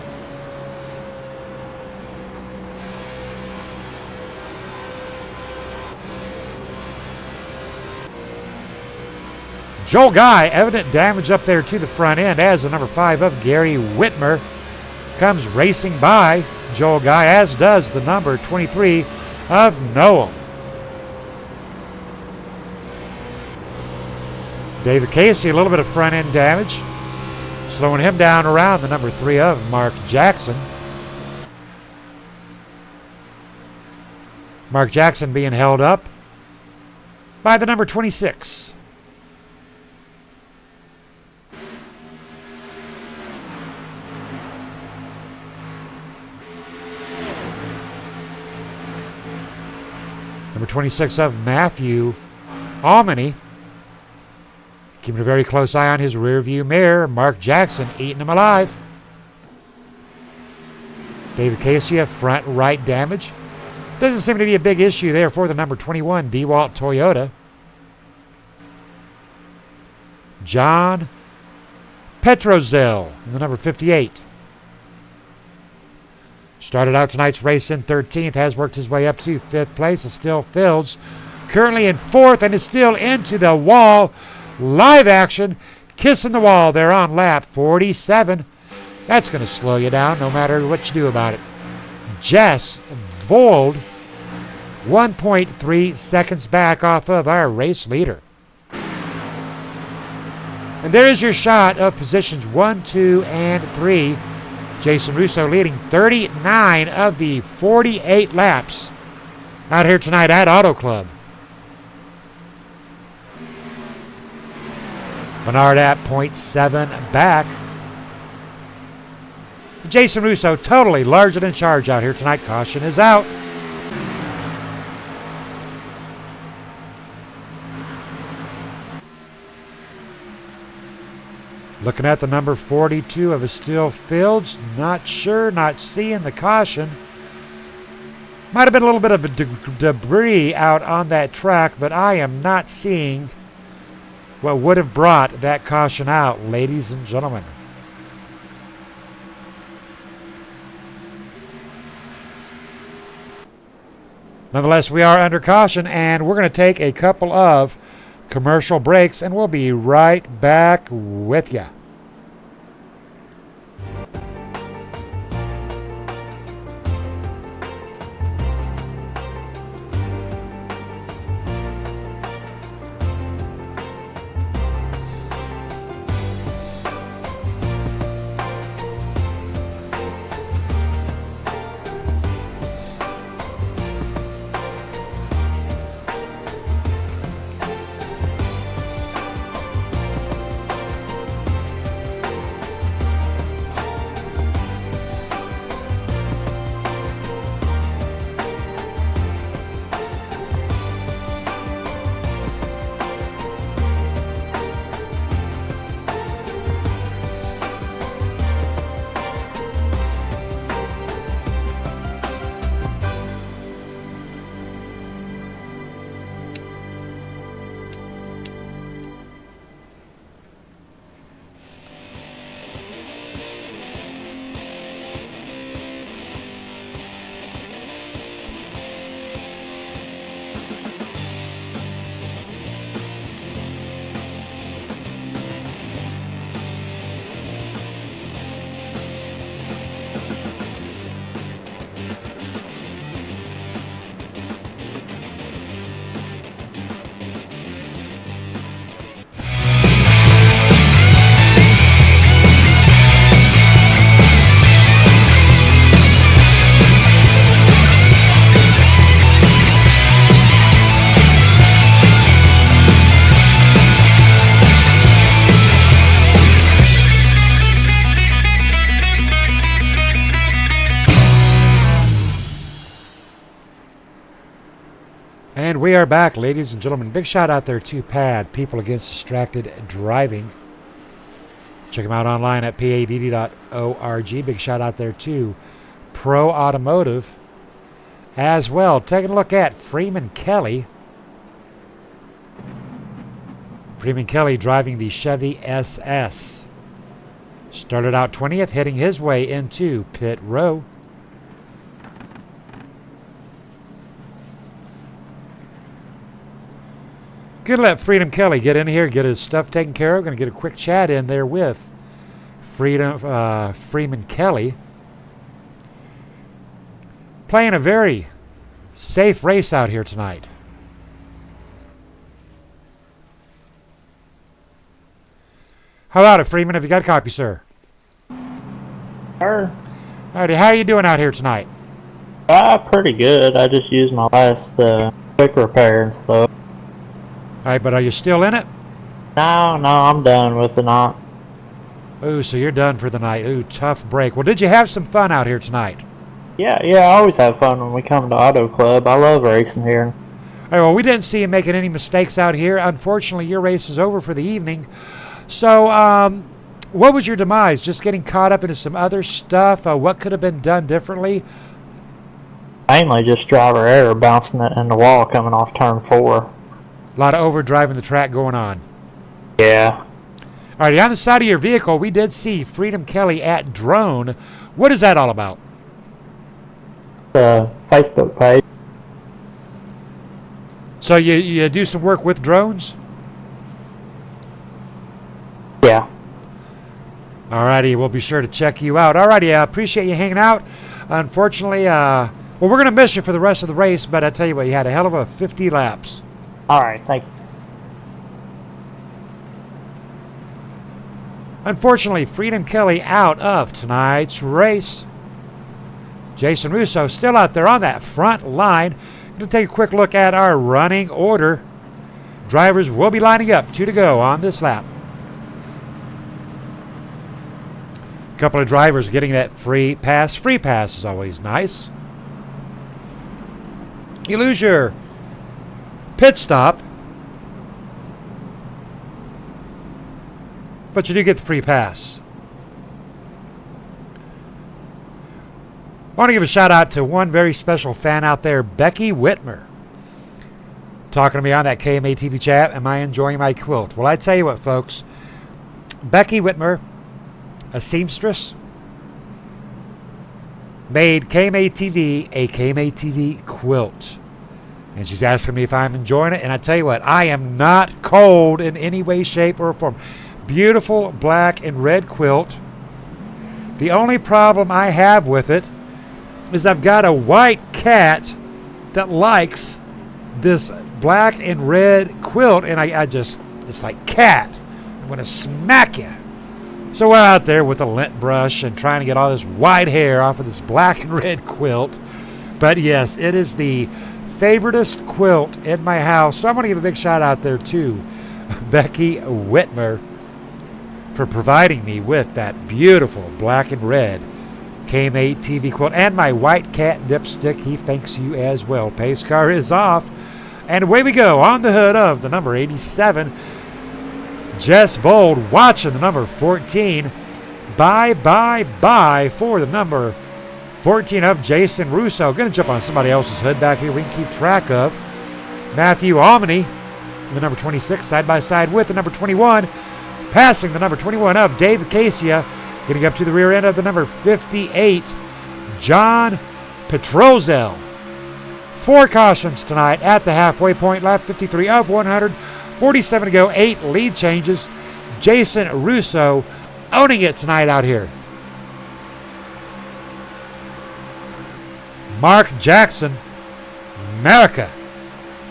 Joel Guy, evident damage up there to the front end as the number 5 of Gary Whitmer comes racing by Joel Guy, as does the number 23 of Noel. David Casey, a little bit of front end damage, slowing him down around the number 3 of Mark Jackson. Mark Jackson being held up by the number 26. Number 26 of Matthew Almany. Keeping a very close eye on his rear view mirror. Mark Jackson eating him alive. David Casey, front right damage. Doesn't seem to be a big issue there for the number 21 DeWalt Toyota. John Petrozel in the number 58. Started out tonight's race in 13th, has worked his way up to 5th place. Is still Fields currently in 4th and is still into the wall. Live action, kissing the wall there on lap 47. That's going to slow you down no matter what you do about it. Jess Vold, 1.3 seconds back off of our race leader. And there's your shot of positions 1, 2, and 3. Jason Russo leading 39 of the 48 laps out here tonight at Auto Club. Bernard at 0.7 back. Jason Russo totally larger than charge out here tonight. Caution is out. Looking at the number 42 of Estelle Fields. Not sure, not seeing the caution. Might have been a little bit of debris out on that track, but I am not seeing what would have brought that caution out, ladies and gentlemen. Nonetheless, we are under caution, and we're going to take a couple of commercial breaks, and we'll be right back with you. And we are back, ladies and gentlemen. Big shout out there to PAD, People Against Distracted Driving. Check them out online at padd.org. Big shout out there to Pro Automotive as well. Taking a look at Freeman Kelly. Freeman Kelly driving the Chevy SS. Started out 20th, heading his way into pit row. Gonna let Freedom Kelly get in here, get his stuff taken care of. Gonna get a quick chat in there with Freeman Kelly. Playing a very safe race out here tonight. How about it, Freeman? Have you got a copy, sir? Sure. Alrighty, how are you doing out here tonight? Pretty good. I just used my last quick repair and stuff. Alright, but are you still in it? No, I'm done with the night. Ooh, so you're done for the night. Ooh, tough break. Well, did you have some fun out here tonight? Yeah, I always have fun when we come to Auto Club. I love racing here. All right, well, we didn't see you making any mistakes out here. Unfortunately, your race is over for the evening. So, what was your demise? Just getting caught up into some other stuff? What could have been done differently? Mainly just driver error, bouncing it in the wall coming off turn 4. A lot of overdriving the track going on. Yeah. All right, on the side of your vehicle, we did see Freedom Kelly at Drone. What is that all about? The Facebook page. So you do some work with drones? Yeah. All righty, we'll be sure to check you out. All righty, I appreciate you hanging out. Unfortunately, well, we're going to miss you for the rest of the race, but I tell you what, you had a hell of a 50 laps. All right, thank you. Unfortunately, Freedom Kelly out of tonight's race. Jason Russo still out there on that front line. Going to take a quick look at our running order. Drivers will be lining up, 2 to go on this lap. A couple of drivers getting that free pass. Free pass is always nice. You lose your pit stop, but you do get the free pass. I want to give a shout out to one very special fan out there, Becky Whitmer. Talking to me on that KMA TV chat, am I enjoying my quilt? Well, I tell you what, folks. Becky Whitmer, a seamstress, made KMA TV a KMA TV quilt. And she's asking me if I'm enjoying it. And I tell you what, I am not cold in any way, shape, or form. Beautiful black and red quilt. The only problem I have with it is I've got a white cat that likes this black and red quilt. And I just, it's like, cat, I'm going to smack you. So we're out there with a lint brush and trying to get all this white hair off of this black and red quilt. But yes, it is the favoritist quilt in my house. So I'm going to give a big shout out there to Becky Whitmer for providing me with that beautiful black and red KMA TV quilt. And my white cat dipstick, he thanks you as well. Pace car is off. And away we go on the hood of the number 87. Jess Vold watching the number 14. Bye for the number 14 of Jason Russo. Going to jump on somebody else's hood back here we can keep track of. Matthew Almany, the number 26, side by side with the number 21. Passing the number 21 of Dave Acacia. Getting up to the rear end of the number 58, John Petrozel. 4 cautions tonight at the halfway point. Lap 53 of 100. 47 to go, 8 lead changes. Jason Russo owning it tonight out here. Mark Jackson, America.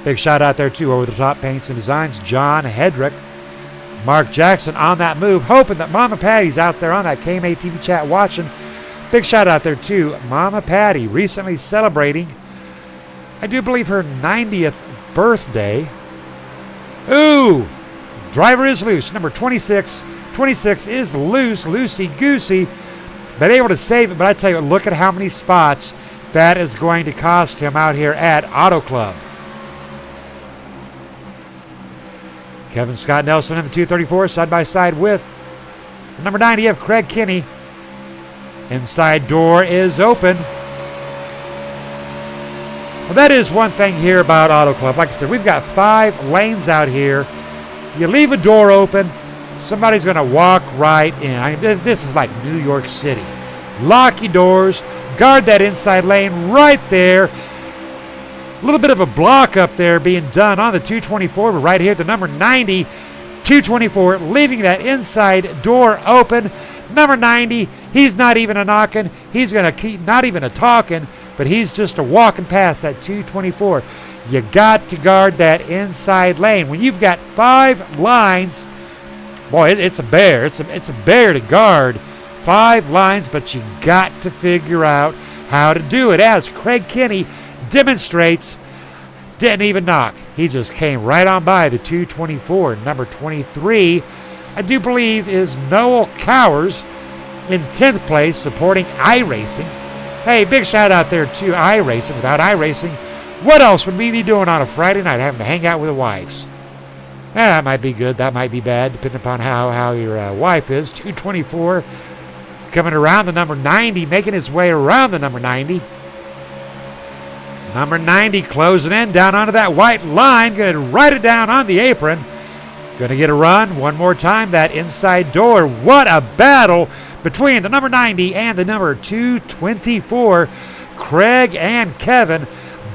Big shout out there too, over the top paints and designs, John Hedrick. Mark Jackson on that move, hoping that Mama Patty's out there on that KMA TV chat watching. Big shout out there too, Mama Patty, recently celebrating, I do believe, her 90th birthday. Ooh, driver is loose. Number 26. 26 is loose, loosey-goosey. Been able to save it, but I tell you, look at how many spots that is going to cost him out here at Auto Club. Kevin Scott Nelson in the 234, side by side with the number 90 of Craig Kinney. Inside door is open. Well, that is one thing here about Auto Club. Like I said, we've got 5 lanes out here. You leave a door open, somebody's going to walk right in. I mean, this is like New York City. Lock your doors, guard that inside lane right there. A little bit of a block up there being done on the 224, but right here, the number 90, 224, leaving that inside door open. Number 90, he's not even a knocking. He's going to keep not even a talking, but he's just a walking past that 224. You got to guard that inside lane. When you've got 5 lines, boy, it's a bear. It's a bear to guard 5 lines, but you got to figure out how to do it. As Craig Kinney demonstrates, didn't even knock. He just came right on by the 224. Number 23, I do believe, is Noel Cowers in 10th place, supporting iRacing. Hey, big shout out there to iRacing. Without iRacing, what else would we be doing on a Friday night? Having to hang out with the wives. That might be good. That might be bad, depending upon how your wife is. 224 coming around the number 90, making his way around the number 90. Number 90 closing in down onto that white line. Going to write it down on the apron. Going to get a run one more time. That inside door. What a battle between the number 90 and the number 224. Craig and Kevin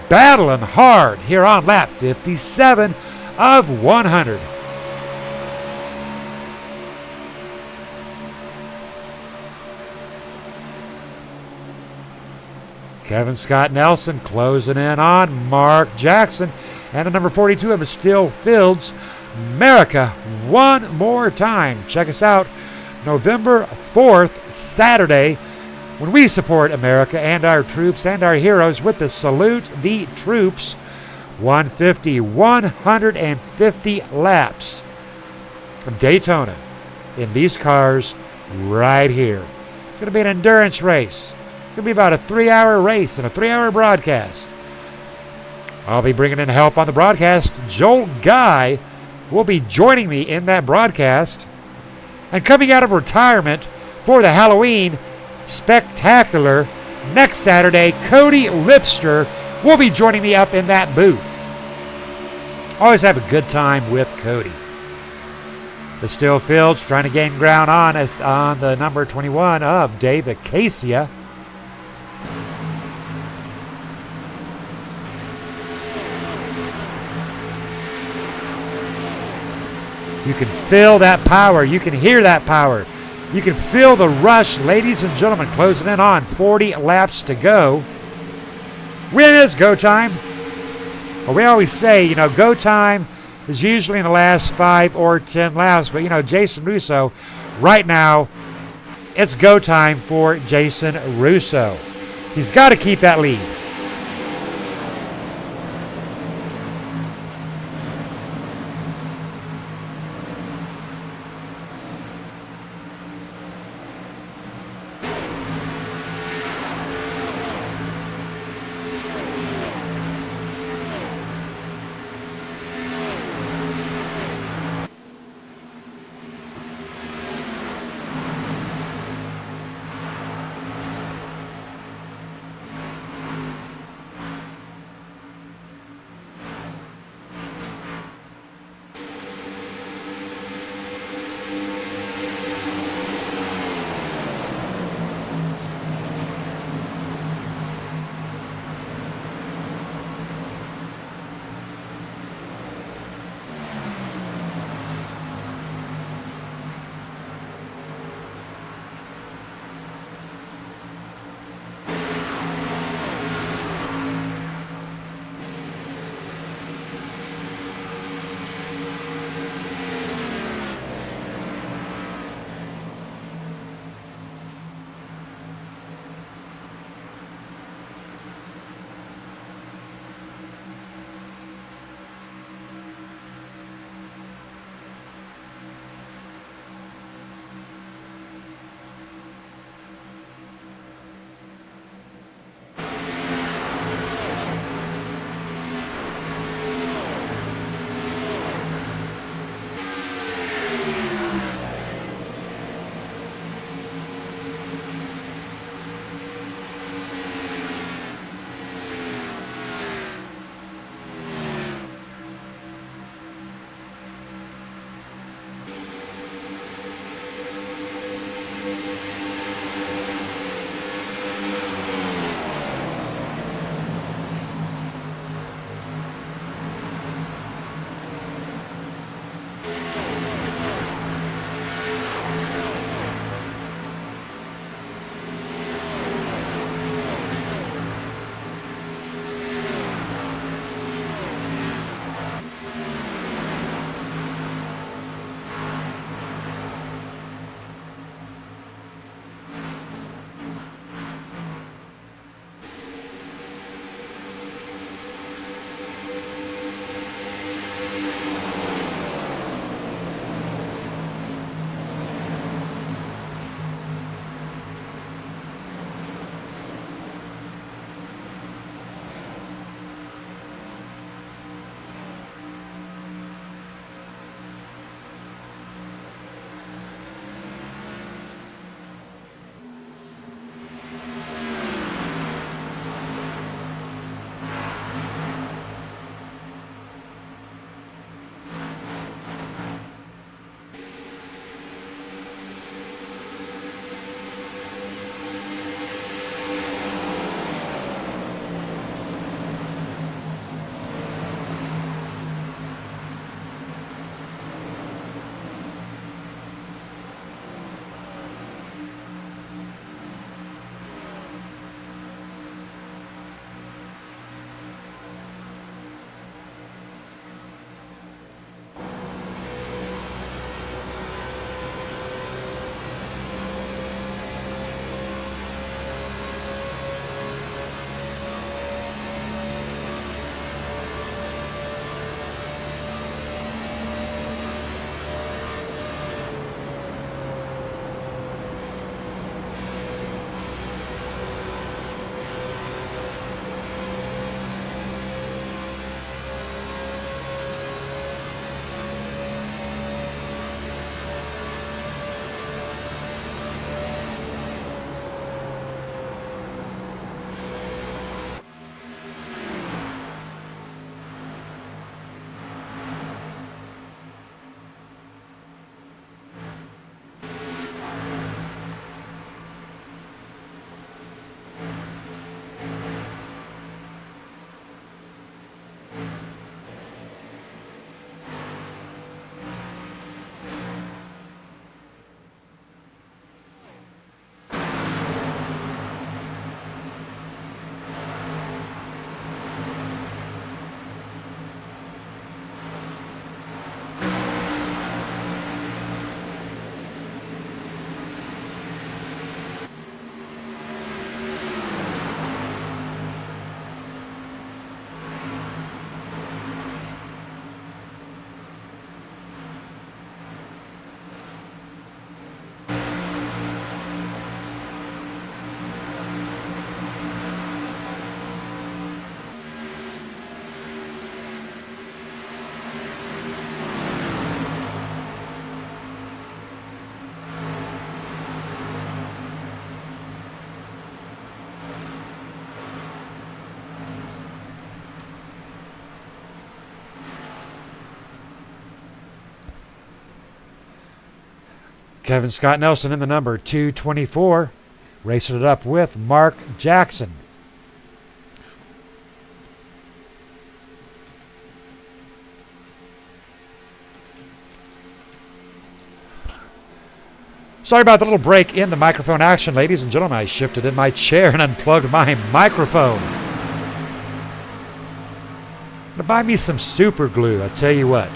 battling hard here on lap 57 of 100. Kevin Scott Nelson closing in on Mark Jackson and the number 42 of Still Fields. America one more time. Check us out November 4th, Saturday, when we support America and our troops and our heroes with the Salute the Troops 150 laps of Daytona in these cars right here. It's going to be an endurance race. It's going to be about a 3-hour race and a 3-hour broadcast. I'll be bringing in help on the broadcast. Joel Guy will be joining me in that broadcast. And coming out of retirement for the Halloween Spectacular next Saturday, Cody Lipster will be joining me up in that booth. Always have a good time with Cody. The Still Fields trying to gain ground on us on the number 21 of Dave Acacia. You can feel that power. You can hear that power. You can feel the rush, ladies and gentlemen, closing in on 40 laps to go. When is go time? Well, we always say, go time is usually in the last 5 or 10 laps. But, Jason Russo, right now, it's go time for Jason Russo. He's got to keep that lead. Kevin Scott Nelson in the number 224, racing it up with Mark Jackson. Sorry about the little break in the microphone action, ladies and gentlemen. I shifted in my chair and unplugged my microphone. Now buy me some super glue, I'll tell you what.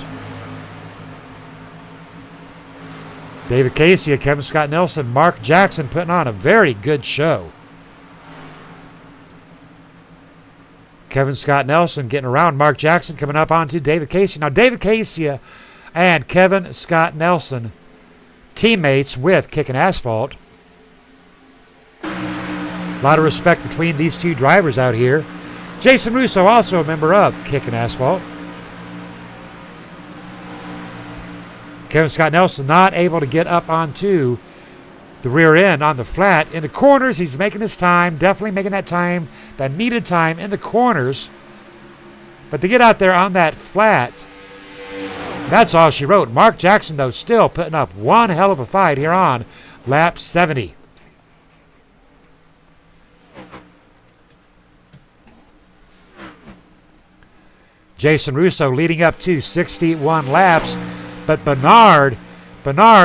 David Casey, Kevin Scott Nelson, Mark Jackson putting on a very good show. Kevin Scott Nelson getting around Mark Jackson, coming up onto David Casey. Now David Casey and Kevin Scott Nelson, teammates with Kickin' Asphalt. A lot of respect between these two drivers out here. Jason Russo, also a member of Kickin' Asphalt. Kevin Scott Nelson not able to get up onto the rear end on the flat. In the corners, he's making his time, definitely making that time, that needed time in the corners. But to get out there on that flat, that's all she wrote. Mark Jackson, though, still putting up one hell of a fight here on lap 70. Jason Russo leading up to 61 laps. But Bernard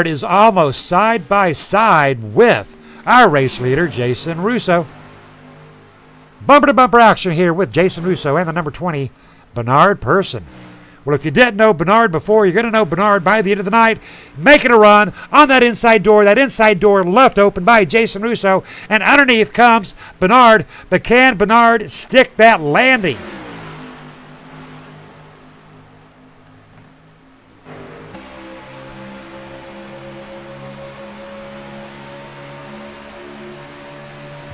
is almost side by side with our race leader, Jason Russo. Bumper-to-bumper action here with Jason Russo and the number 20, Bernard Person. Well, if you didn't know Bernard before, you're going to know Bernard by the end of the night. Making a run on that inside door left open by Jason Russo. And underneath comes Bernard. But can Bernard stick that landing?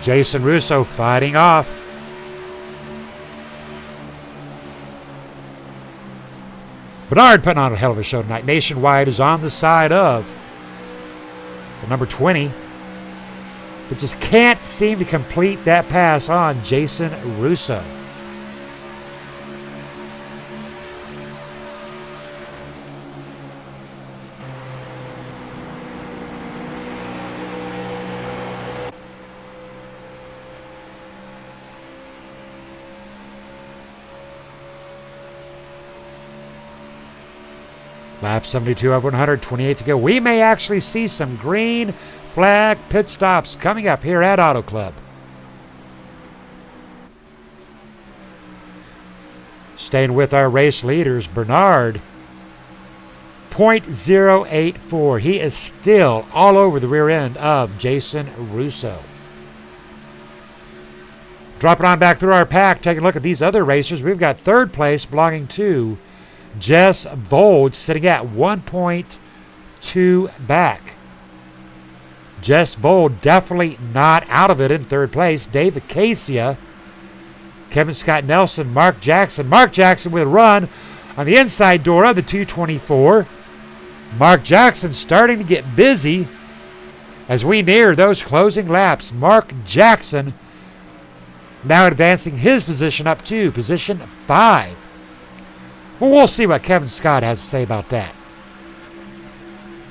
Jason Russo fighting off. Bernard putting on a hell of a show tonight. Nationwide is on the side of the number 20, but just can't seem to complete that pass on Jason Russo. Lap 72 of 128 to go. We may actually see some green flag pit stops coming up here at Auto Club. Staying with our race leaders, Bernard, 0.084. He is still all over the rear end of Jason Russo. Dropping on back through our pack, taking a look at these other racers. We've got third place belonging to Jess Vold, sitting at 1.2 back. Jess Vold definitely not out of it in third place. David Casey, Kevin Scott Nelson, Mark Jackson. Mark Jackson with a run on the inside door of the 224. Mark Jackson starting to get busy as we near those closing laps. Mark Jackson now advancing his position up to position 5. Well, we'll see what Kevin Scott has to say about that.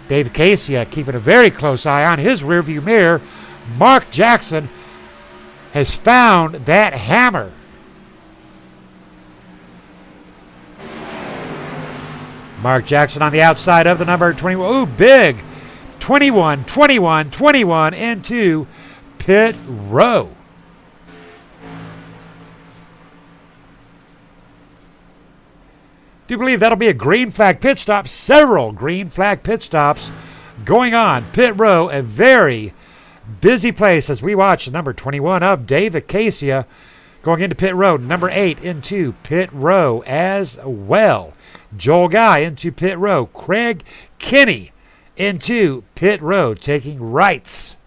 David Casey keeping a very close eye on his rearview mirror. Mark Jackson has found that hammer. Mark Jackson on the outside of the number 21. Ooh, big. 21 into pit row. Do believe that'll be a green flag pit stop. Several green flag pit stops going on. Pit row, a very busy place as we watch number 21 of David Casey going into pit row. Number 8 into pit row as well. Joel Guy into pit row. Craig Kinney into pit row taking rights.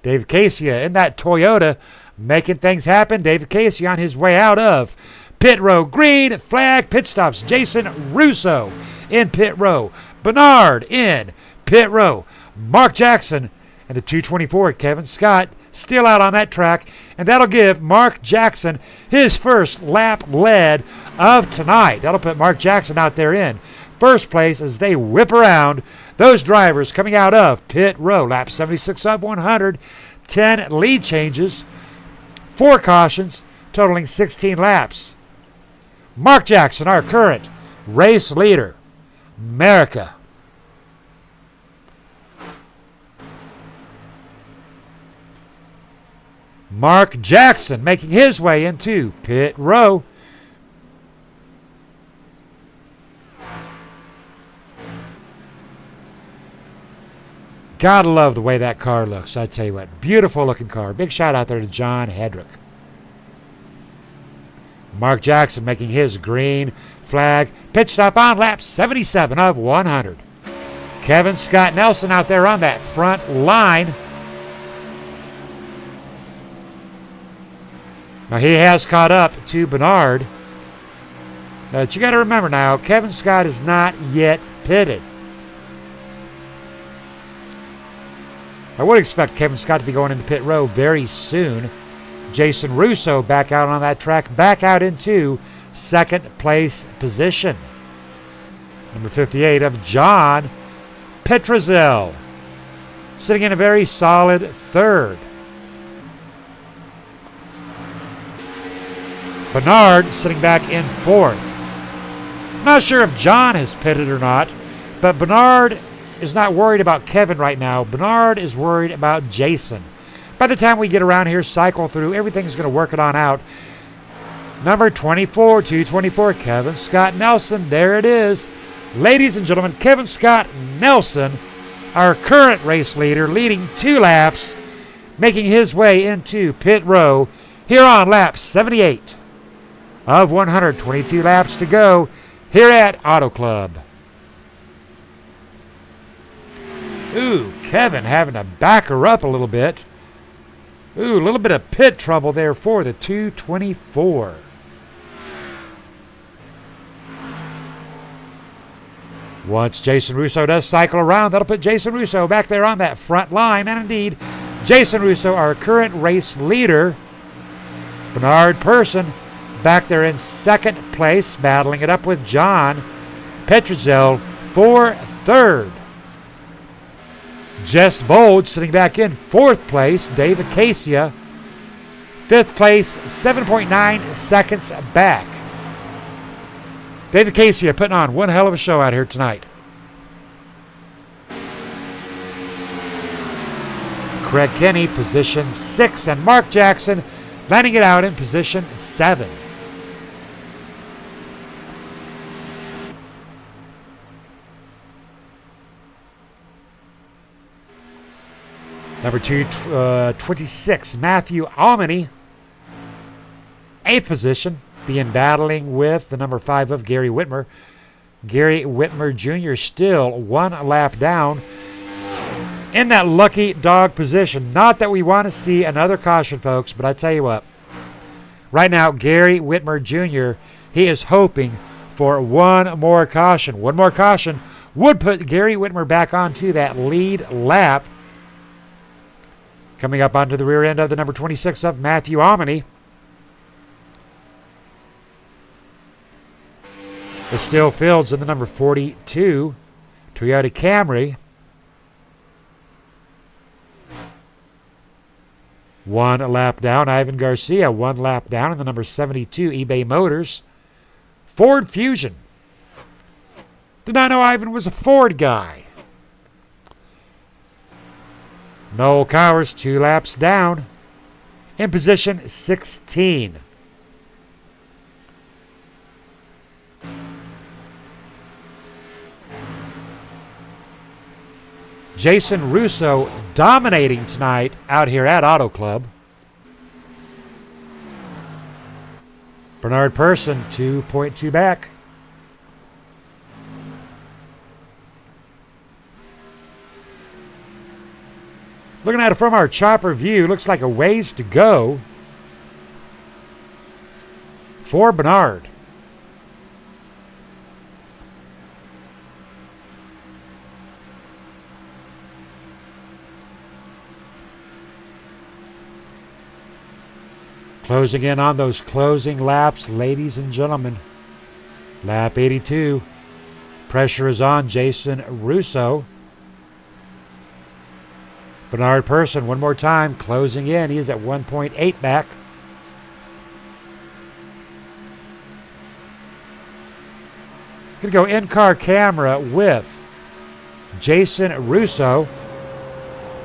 David Casey in that Toyota making things happen. David Casey on his way out of pit row. Green flag pit stops. Jason Russo in pit row. Bernard in pit row. Mark Jackson and the 224 Kevin Scott still out on that track. And that'll give Mark Jackson his first lap lead of tonight. That'll put Mark Jackson out there in first place as they whip around Those drivers coming out of pit row, lap 76 of 100, 10 lead changes, 4 cautions, totaling 16 laps. Mark Jackson, our current race leader. America. Mark Jackson making his way into pit row. Gotta love the way that car looks. I tell you what, beautiful looking car. Big shout out there to John Hedrick. Mark Jackson making his green flag pit stop on lap 77 of 100. Kevin Scott Nelson out there on that front line. Now he has caught up to Bernard. But you got to remember now, Kevin Scott is not yet pitted. I would expect Kevin Scott to be going into pit row very soon. Jason Russo back out on that track, back out into second place position. Number 58 of John Petrozel, sitting in a very solid third. Bernard sitting back in fourth. Not sure if John has pitted or not, but Bernard is not worried about Kevin right now. Bernard is worried about Jason. By the time we get around here, cycle through, everything's going to work it on out. Number 24, 224, Kevin Scott Nelson. There it is. Ladies and gentlemen, Kevin Scott Nelson, our current race leader, leading 2 laps, making his way into pit row here on lap 78 of 122 laps to go here at Auto Club. Ooh, Kevin having to back her up a little bit. Ooh, a little bit of pit trouble there for the 224. Once Jason Russo does cycle around, that'll put Jason Russo back there on that front line. And indeed, Jason Russo, our current race leader. Bernard Person back there in second place, battling it up with John Petrozel for third. Jess Vold sitting back in fourth place. David Casia, fifth place, 7.9 seconds back. David Casia putting on one hell of a show out here tonight. Craig Kenny, position 6, and Mark Jackson landing it out in position 7. Number 26, Matthew Almany, 8th position, battling with the number 5 of Gary Whitmer. Gary Whitmer Jr. still 1 lap down in that lucky dog position. Not that we want to see another caution, folks, but I tell you what, right now, Gary Whitmer Jr., he is hoping for one more caution. One more caution would put Gary Whitmer back onto that lead lap. Coming up onto the rear end of the number 26 of Matthew Almany. The still fields in the number 42 Toyota Camry. 1 lap down, Ivan Garcia. 1 lap down in the number 72 eBay Motors. Ford Fusion. Did not know Ivan was a Ford guy. Noel Cowers 2 laps down in position 16. Jason Russo dominating tonight out here at Auto Club. Bernard Person 2.2 back. Looking at it from our chopper view, looks like a ways to go for Bernard. Closing in on those closing laps, ladies and gentlemen. Lap 82. Pressure is on Jason Russo. Bernard Person, one more time, closing in. He is at 1.8 back. Going to go in-car camera with Jason Russo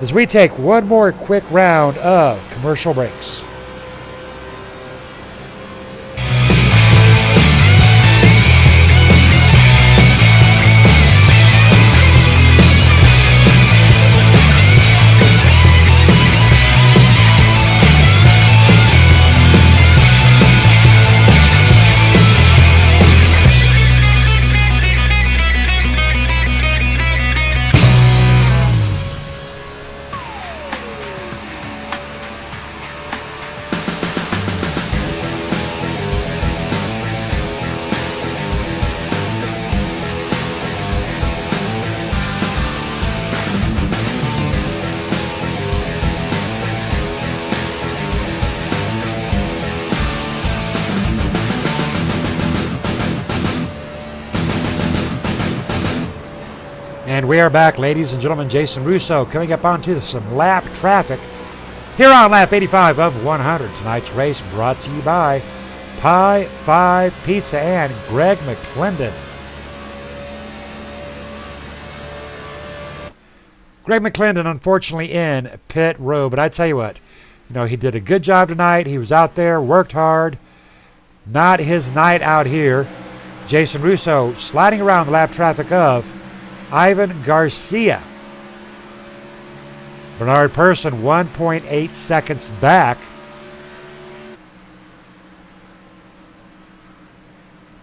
as we take one more quick round of commercial breaks. And we are back, ladies and gentlemen. Jason Russo coming up onto some lap traffic here on lap 85 of 100. Tonight's race brought to you by Pie 5 Pizza and Greg McClendon. Greg McClendon, unfortunately, in pit row, but I tell you what, he did a good job tonight. He was out there, worked hard. Not his night out here. Jason Russo sliding around the lap traffic of Ivan Garcia. Bernard Person 1.8 seconds back.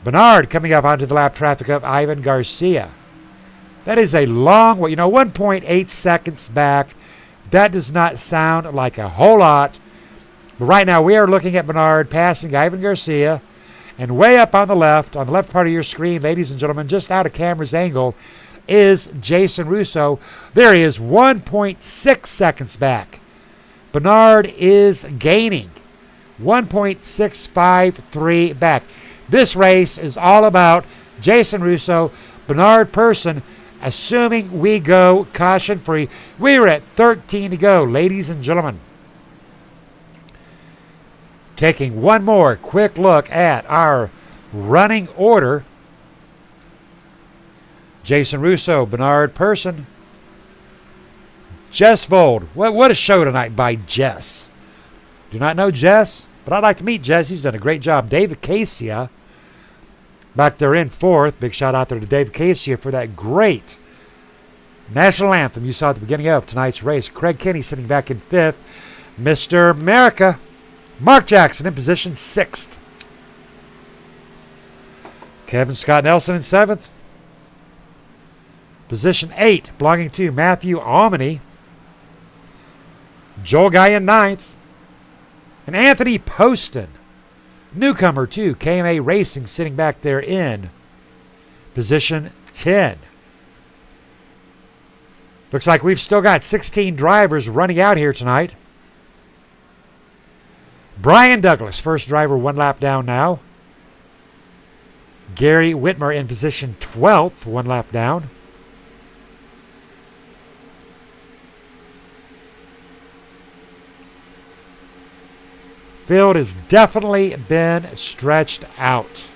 Bernard coming up onto the lap traffic of Ivan Garcia. That is a long way. 1.8 seconds back. That does not sound like a whole lot. But right now we are looking at Bernard passing Ivan Garcia. And way up on the left part of your screen, ladies and gentlemen, just out of camera's angle, is Jason Russo. There he is, 1.6 seconds back. Bernard is gaining 1.653 back. This race is all about Jason Russo, Bernard Person, assuming we go caution free. We're at 13 to go, ladies and gentlemen. Taking one more quick look at our running order. Jason Russo, Bernard Person, Jess Vold. What a show tonight by Jess. Do not know Jess, but I'd like to meet Jess. He's done a great job. David Casia back there in fourth. Big shout out there to David Casia for that great national anthem you saw at the beginning of tonight's race. Craig Kenny sitting back in fifth. Mr. America, Mark Jackson in position sixth. Kevin Scott Nelson in seventh. Position 8 belonging to Matthew Almany. Joel Guy in ninth. And Anthony Poston, newcomer to KMA Racing, sitting back there in position 10. Looks like we've still got 16 drivers running out here tonight. Brian Douglas, first driver, one lap down now. Gary Whitmer in position 12th, one lap down. Field has definitely been stretched out.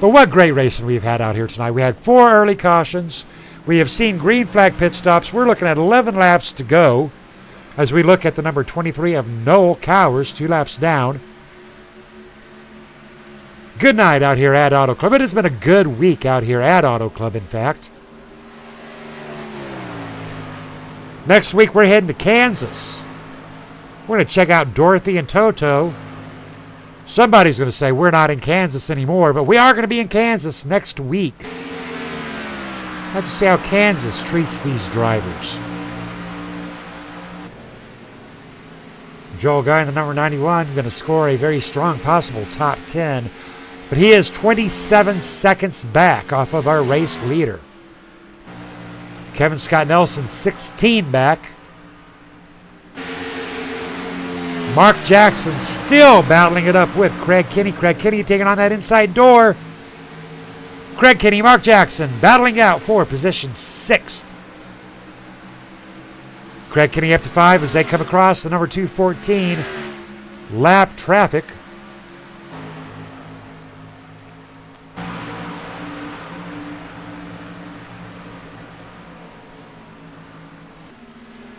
But what great racing we've had out here tonight. We had 4 early cautions. We have seen green flag pit stops. We're looking at 11 laps to go as we look at the number 23 of Noel Cowers, 2 laps down. Good night out here at Auto Club. It has been a good week out here at Auto Club, in fact. Next week we're heading to Kansas. We're going to check out Dorothy and Toto. Somebody's going to say we're not in Kansas anymore, but we are going to be in Kansas next week. I'll have to see how Kansas treats these drivers. Joel Guy in the number 91 going to score a very strong possible top 10, but he is 27 seconds back off of our race leader. Kevin Scott Nelson 16 back. Mark Jackson still battling it up with Craig Kenny. Craig Kenny taking on that inside door. Craig Kenny, Mark Jackson battling out for position 6th. Craig Kinney up to 5 as they come across the number 214 lap traffic.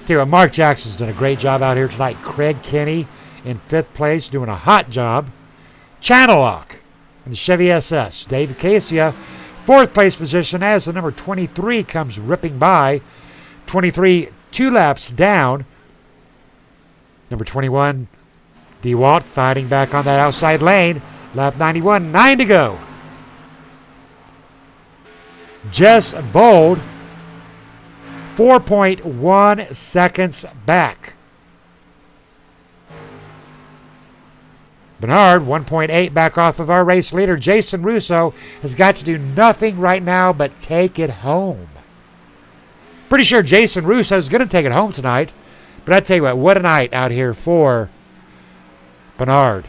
Tell you what, Mark Jackson's done a great job out here tonight. Craig Kinney in 5th place, doing a hot job. Channel Lock in the Chevy SS. David Cassia, 4th place position as the number 23 comes ripping by. 23, 2 laps down. Number 21, DeWalt fighting back on that outside lane. Lap 91, 9 to go. Jess Vold, 4.1 seconds back. Bernard, 1.8 back off of our race leader. Jason Russo has got to do nothing right now but take it home. Pretty sure Jason Russo is going to take it home tonight. But I tell you what a night out here for Bernard.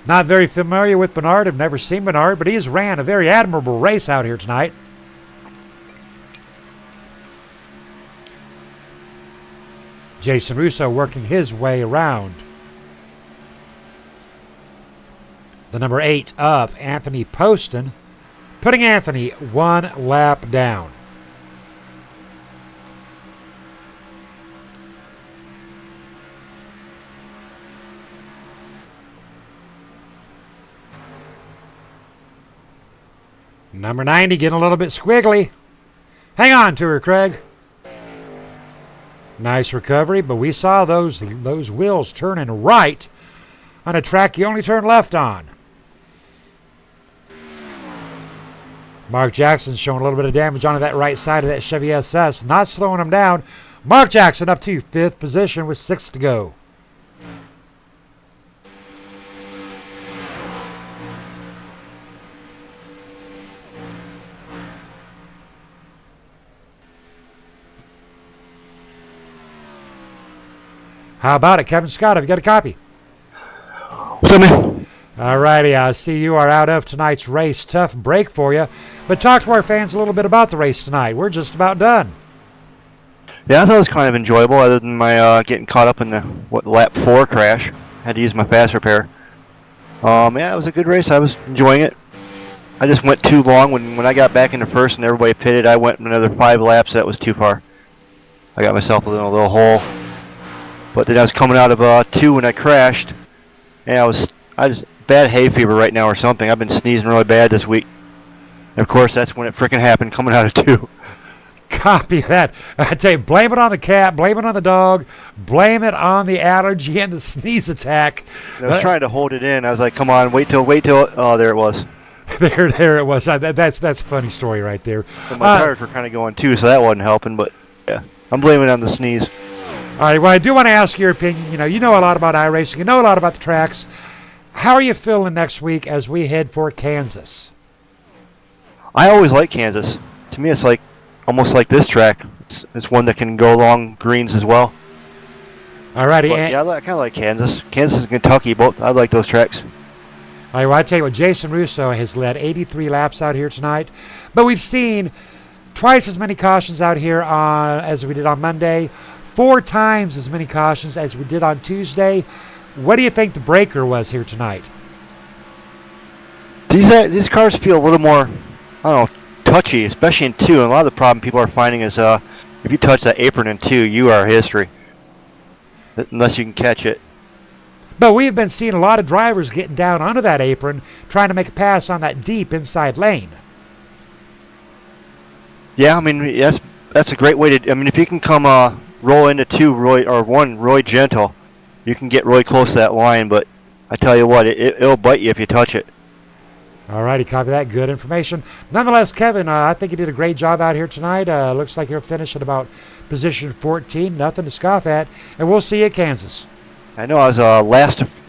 Not very familiar with Bernard. I've never seen Bernard, but he has ran a very admirable race out here tonight. Jason Russo working his way around the number 8 of Anthony Poston, putting Anthony 1 lap down. Number 90 getting a little bit squiggly. Hang on to her, Craig. Nice recovery, but we saw those wheels turning right on a track you only turn left on. Mark Jackson's showing a little bit of damage onto that right side of that Chevy SS, not slowing him down. Mark Jackson up to 5th position with 6 to go. How about it, Kevin Scott? Have you got a copy? What's up, man? All righty, I see you are out of tonight's race. Tough break for you. But talk to our fans a little bit about the race tonight. We're just about done. Yeah, I thought it was kind of enjoyable, other than my getting caught up in the lap 4 crash. Had to use my fast repair. Yeah, it was a good race. I was enjoying it. I just went too long. When I got back into first and everybody pitted, I went another 5 laps. That was too far. I got myself a little hole. But then I was coming out of 2 when I crashed, and I just bad hay fever right now or something. I've been sneezing really bad this week. And of course, that's when it freaking happened, coming out of 2. Copy that. I tell you, blame it on the cat, blame it on the dog, blame it on the allergy and the sneeze attack. And I was trying to hold it in. I was like, come on, wait till. Oh, there it was. There it was. That's a funny story right there. And my tires were kind of going too, so that wasn't helping. But yeah, I'm blaming it on the sneeze. All right, well, I do want to ask your opinion. You know a lot about iRacing. You know a lot about the tracks. How are you feeling next week as we head for Kansas? I always like Kansas. To me, it's like almost like this track. It's one that can go along greens as well. All righty. Yeah, I kind of like Kansas. Kansas and Kentucky, both. I like those tracks. All right, well, I tell you what, Jason Russo has led 83 laps out here tonight. But we've seen twice as many cautions out here as we did on Monday. 4 times as many cautions as we did on Tuesday. What do you think the breaker was here tonight? These cars feel a little more, I don't know, touchy, especially in 2. And a lot of the problem people are finding is if you touch that apron in 2, you are history. Unless you can catch it. But we've been seeing a lot of drivers getting down onto that apron, trying to make a pass on that deep inside lane. Yeah, I mean, that's a great way to, I mean, if you can come roll into 2 really gentle, you can get really close to that line, but I tell you what, it'll bite you if you touch it. All righty, copy that. Good information. Nonetheless, Kevin, I think you did a great job out here tonight. Looks like you'll finish at about position 14. Nothing to scoff at. And we'll see you at Kansas. I know I was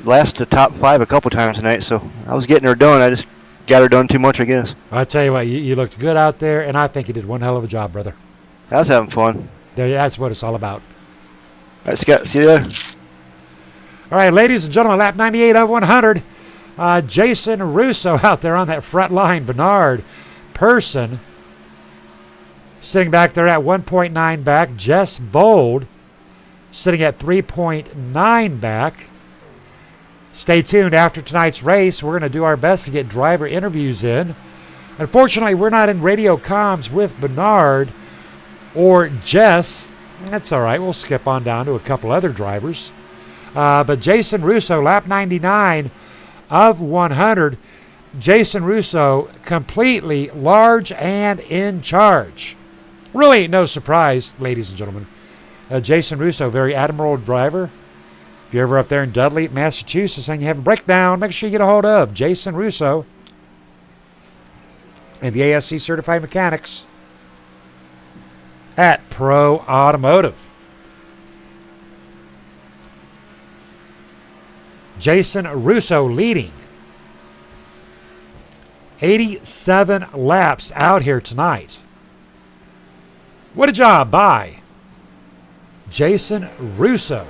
last to top 5 a couple times tonight, so I was getting her done. I just got her done too much, I guess. I tell you what, you looked good out there, and I think you did one hell of a job, brother. I was having fun. That's what it's all about. All right, Scott, see you there. All right, ladies and gentlemen, lap 98 of 100. Jason Russo out there on that front line. Bernard Person Sitting back there at 1.9 back, Jess Bold sitting at 3.9 back. Stay tuned. After tonight's race, we're going to do our best to get driver interviews in. Unfortunately, we're not in radio comms with Bernard or Jess. That's all right. We'll skip on down to a couple other drivers. But Jason Russo, lap 99 of 100. Jason Russo completely large and in charge. Really no surprise, ladies and gentlemen. Jason Russo, very admirable driver. If you're ever up there in Dudley, Massachusetts, and you have a breakdown, make sure you get a hold of Jason Russo and the ASC Certified Mechanics at Pro Automotive. Jason Russo leading 87 laps out here tonight. What a job by Jason Russo.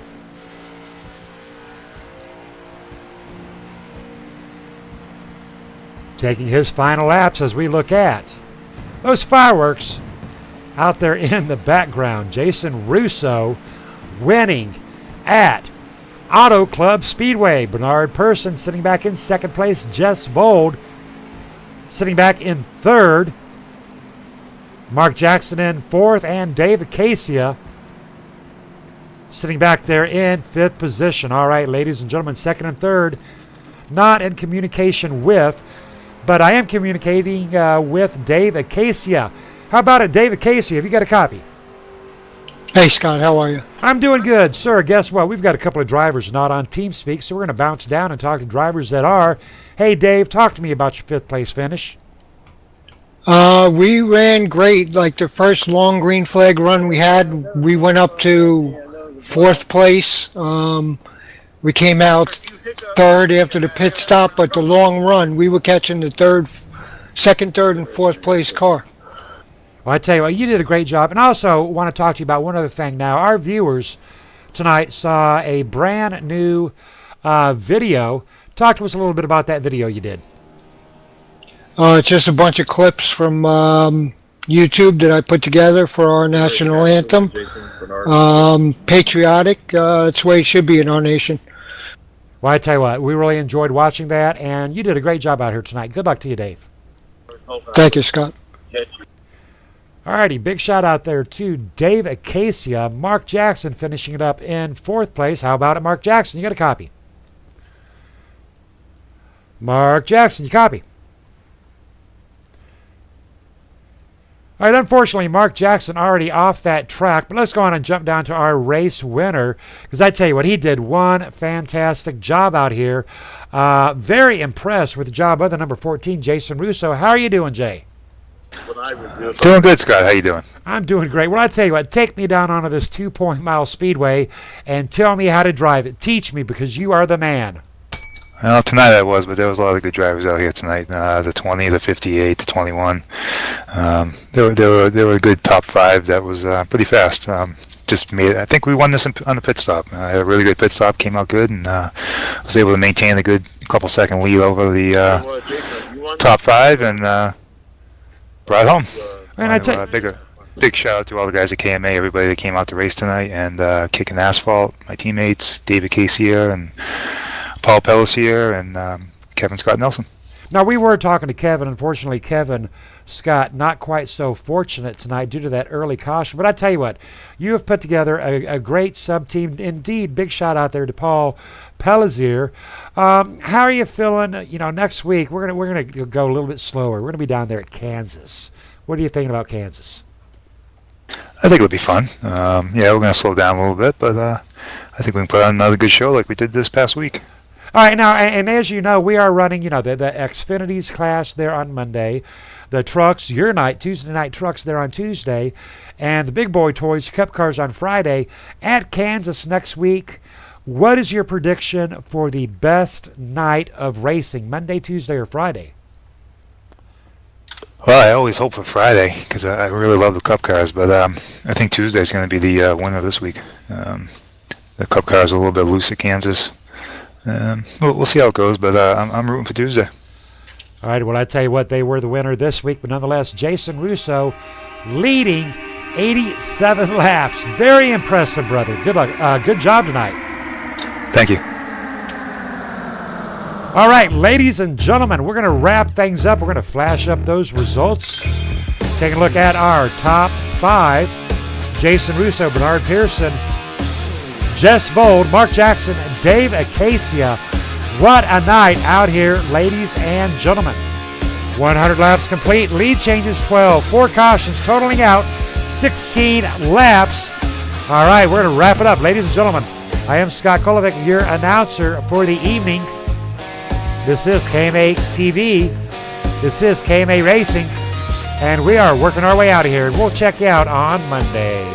Taking his final laps as we look at those fireworks out there in the background. Jason Russo winning at Auto Club Speedway. Bernard Person sitting back in second place. Jess Vold sitting back in third. Mark Jackson in fourth, and Dave Acacia sitting back there in fifth position. All right, ladies and gentlemen, second and third, not in communication with, but I am communicating with Dave Acacia. How about it, Dave Acacia? Have you got a copy? Hey, Scott, how are you? I'm doing good, sir. Guess what? We've got a couple of drivers not on TeamSpeak, so we're going to bounce down and talk to drivers that are. Hey, Dave, talk to me about your fifth place finish. We ran great. Like the first long green flag run we had, we went up to fourth place. We came out third after the pit stop, but the long run, we were catching the second, third, and fourth place car. Well, I tell you what, you did a great job. And I also want to talk to you about one other thing now. Our viewers tonight saw a brand new video. Talk to us a little bit about that video you did. It's just a bunch of clips from YouTube that I put together for our national anthem. Patriotic. It's the way it should be in our nation. Well, I tell you what, we really enjoyed watching that, and you did a great job out here tonight. Good luck to you, Dave. Thank you, Scott. All righty, big shout out there to Dave Acacia. Mark Jackson finishing it up in fourth place. How about it, Mark Jackson? You got a copy. Mark Jackson, you copy. All right, unfortunately, Mark Jackson already off that track, but let's go on and jump down to our race winner, because I tell you what, he did one fantastic job out here. Very impressed with the job of the number 14, Jason Russo. How are you doing, Jay? Doing good, Scott. How you doing? I'm doing great. Well, I tell you what, take me down onto this 2-mile speedway and tell me how to drive it. Teach me, because you are the man. Well, tonight I was, but there was a lot of good drivers out here tonight. The 20, the 58, the 21. There were a good top five. That was pretty fast. I think we won this on the pit stop. I had a really good pit stop, came out good, and was able to maintain a good couple second lead over the top five, and brought it home. And big shout out to all the guys at KMA, everybody that came out to race tonight, and Kicking Asphalt, my teammates, David Casey and Paul Pellissier, and Kevin Scott Nelson. Now, we were talking to Kevin. Unfortunately, Kevin Scott not quite so fortunate tonight due to that early caution. But I tell you what, you have put together a great sub-team. Indeed, big shout out there to Paul Pellissier. How are you feeling? Next week we're gonna go a little bit slower. We're gonna be down there at Kansas. What are you thinking about Kansas? I think it'll be fun. We're gonna slow down a little bit, but I think we can put on another good show like we did this past week. All right, now, and as you know, we are running, the Xfinity's class there on Monday, the trucks, Tuesday night trucks there on Tuesday, and the Big Boy Toys Cup Cars on Friday at Kansas next week. What is your prediction for the best night of racing, Monday, Tuesday, or Friday? Well, I always hope for Friday because I really love the Cup Cars, but I think Tuesday is going to be the winner this week. The Cup Cars are a little bit loose at Kansas. We'll see how it goes, but I'm rooting for Tuesday. All right, well, I tell you what, they were the winner this week, but nonetheless, Jason Russo leading 87 laps. Very impressive, brother. Good luck. Good job tonight. Thank you. All right, ladies and gentlemen, we're going to wrap things up. We're going to flash up those results. Take a look at our top 5. Jason Russo, Bernard Pearson, Jess Bold, Mark Jackson, and Dave Acacia. What a night out here, ladies and gentlemen. 100 laps complete. Lead changes 12. 4 cautions totaling out 16 laps. All right, we're going to wrap it up. Ladies and gentlemen, I am Scott Kolovic, your announcer for the evening. This is KMA TV. This is KMA Racing. And we are working our way out of here. We'll check you out on Monday.